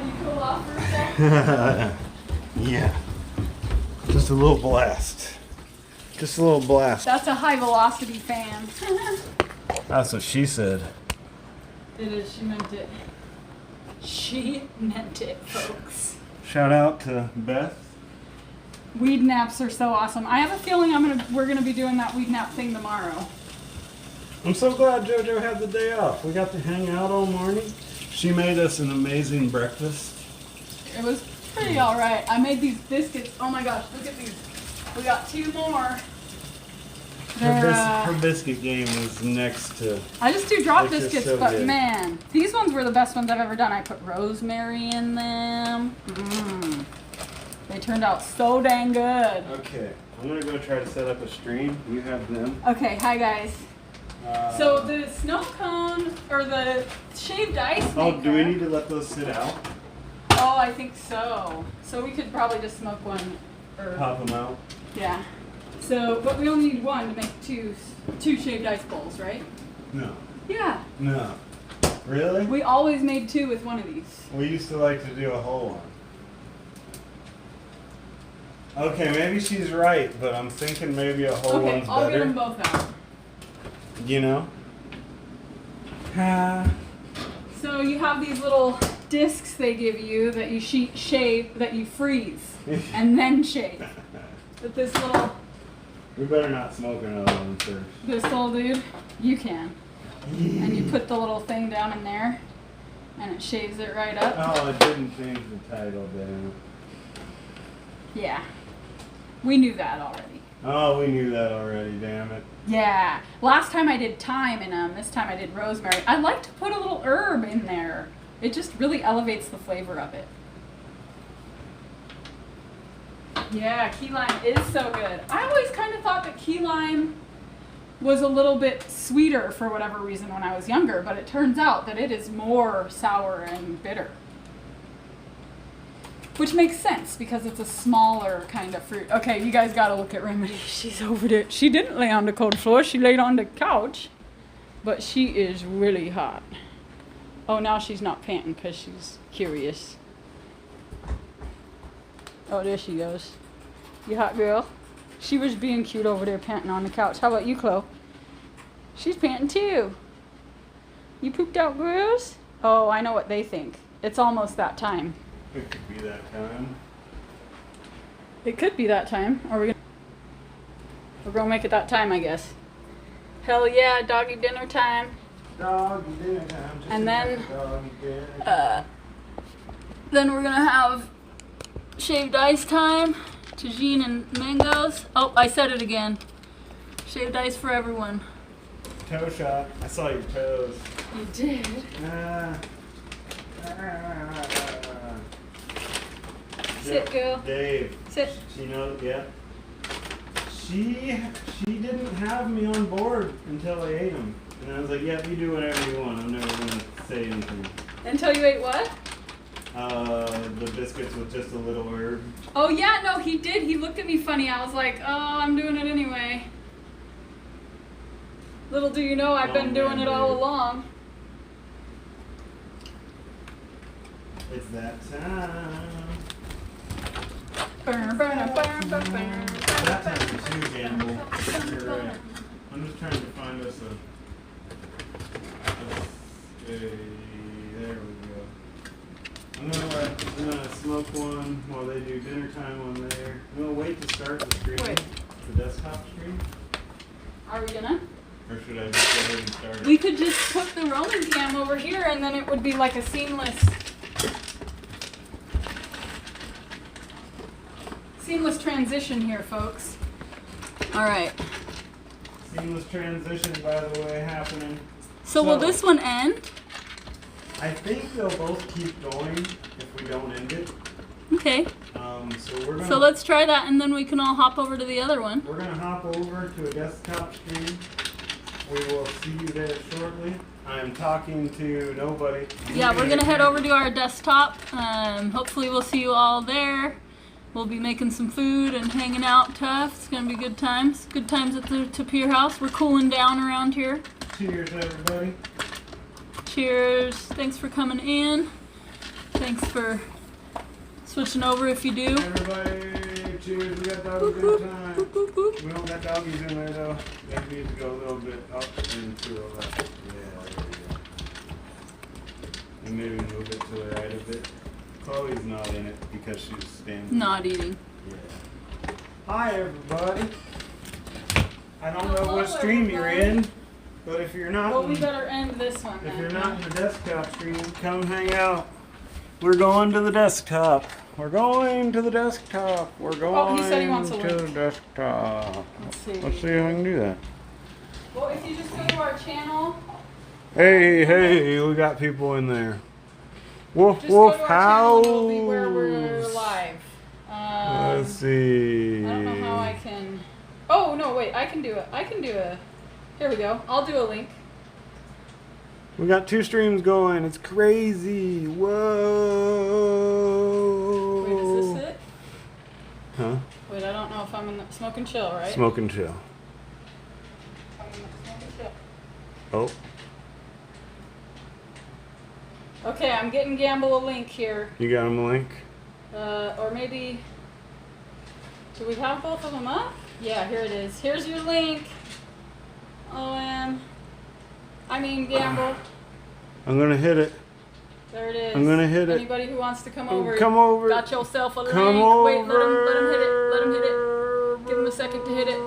You cool off for a second? Yeah. Just a little blast. Just a little blast. That's a high velocity fan. That's what she said. It is. She meant it. She meant it, folks. Shout out to Beth. Weed naps are so awesome. I have a feeling we're gonna be doing that weed nap thing tomorrow. I'm so glad JoJo had the day off. We got to hang out all morning. She made us an amazing breakfast. It was pretty alright. I made these biscuits. Oh my gosh, look at these. We got 2 more. Her biscuit game is next to. I just do drop They're just biscuits, so but good. man, these ones were the best ones I've ever done. I put rosemary in them. They turned out so dang good. Okay, I'm gonna go try to set up a stream. You have them. Okay, hi guys. So the snow cone or the shaved ice maker. Oh, do we need to let those sit out? Oh, I think so. So we could probably just smoke one. Or, Pop them out? yeah. So, but we only need one to make two shaved ice bowls, right? No. Yeah. No. Really? We always made 2 with one of these. We used to like to do a whole one. Okay, maybe she's right, but I'm thinking maybe a whole Okay, one's I'll get better. them both out. You know? So you have these little discs they give you that you shave, that you freeze, and then shave. With this little We better not smoke another one first. this little dude, you can. And you put the little thing down in there, and it shaves it right up. Oh, it didn't change the title, damn it. Yeah. We knew that already. Oh, we knew that already, damn it. Yeah. Last time I did thyme in them. This time I did rosemary. I like to put a little herb in there. It just really elevates the flavor of it. Yeah, key lime is so good. I always kind of thought that key lime was a little bit sweeter for whatever reason when I was younger, but it turns out that it is more sour and bitter. Which makes sense because it's a smaller kind of fruit. Okay, you guys gotta look at Remedy. She's over there. She didn't lay on the cold floor. She laid on the couch. But she is really hot. Oh, now she's not panting because she's curious. Oh, there she goes. You hot girl? She was being cute over there panting on the couch. How about you, Chloe? She's panting too. You pooped out, girls? Oh, I know what they think. It's almost that time. It could be that time. It could be that time. We're gonna make it that time, I guess. Hell yeah, doggy dinner time. Doggy dinner time. Just And then, doggy dinner. Then we're gonna have shaved ice time, tagine and mangoes. Oh, I said it again. Shaved ice for everyone. Toe shot. I saw your toes. You did? Ah. Sit, girl. Dave. Sit. She knows, yeah. She didn't have me on board until I ate them. And I was like, yeah, you do whatever you want. I'm never going to say anything. Until you ate what? The biscuits with just a little herb. Oh yeah, no, he did. He looked at me funny. I was like, oh, I'm doing it anyway. Little do you know, I've been doing it all along. It's that time. Burn, burn, burn, burn, burn. That time is you, Gamble. You're right. I'm just trying to find us there we go. I'm gonna smoke one while they do dinner time on there. I'm gonna wait to start the screen. Wait. The desktop screen. Are we gonna? Or should I just go ahead and start it? We could just put the rolling cam over here and then it would be like a seamless transition here, folks. All right. Seamless transition, by the way, happening. So will this one end? I think they'll both keep going if we don't end it. Okay. So we're gonna. So let's try that, and then we can all hop over to the other one. We're gonna hop over to a desktop stream. We will see you there shortly. I'm talking to nobody. Yeah, we're gonna head over to our desktop. Hopefully we'll see you all there. We'll be making some food and hanging out tough. It's gonna be good times. Good times at the Tapir house. We're cooling down around here. Cheers, everybody. Cheers. Thanks for coming in. Thanks for switching over if you do. Everybody, cheers. We got doggies good time. We don't got doggies in there though. They need to go a little bit up and to the left. Yeah, there we go. And maybe move it to the right a bit. Chloe's not in it because she's standing. Not eating. Yeah. Hi, everybody. I don't know Hello, what stream you're everybody. in, but if you're not, Well, we better end this one if then. you're not in the desktop stream, come hang out. We're going to the desktop. We're going to the desktop. We're going Oh, he said he wants a to the link. desktop. Let's see. Let's see if I can do that. Well, if you just go to our channel, Hey, we got people in there. Woof, just woof, go to our howls. channel, it'll be where we're live. Let's see. I don't know how I can. Oh no, wait! I can do it. I can do a. Here we go. I'll do a link. We got 2 streams going. It's crazy. Whoa. Wait, is this it? Huh? Wait, I don't know if I'm in the smoke and chill, right? Smoke and chill. I'm in the smoke and chill. Oh. Okay, I'm getting Gamble a link here. You got him a link? Or maybe. Do we have both of them up? Yeah, here it is. Here's your link. Gamble. I'm gonna hit it. There it is. I'm gonna hit it. Anybody who wants to come over. Come over. Got yourself a link. Come Wait, over. let him hit it. Let him hit it. Give him a second to hit it.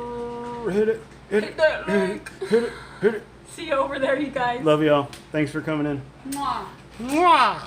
Hit it. Hit Hit it. that Hit link. it. Hit it. Hit it. See you over there, you guys. Love y'all. Thanks for coming in. Mwah. Mwah.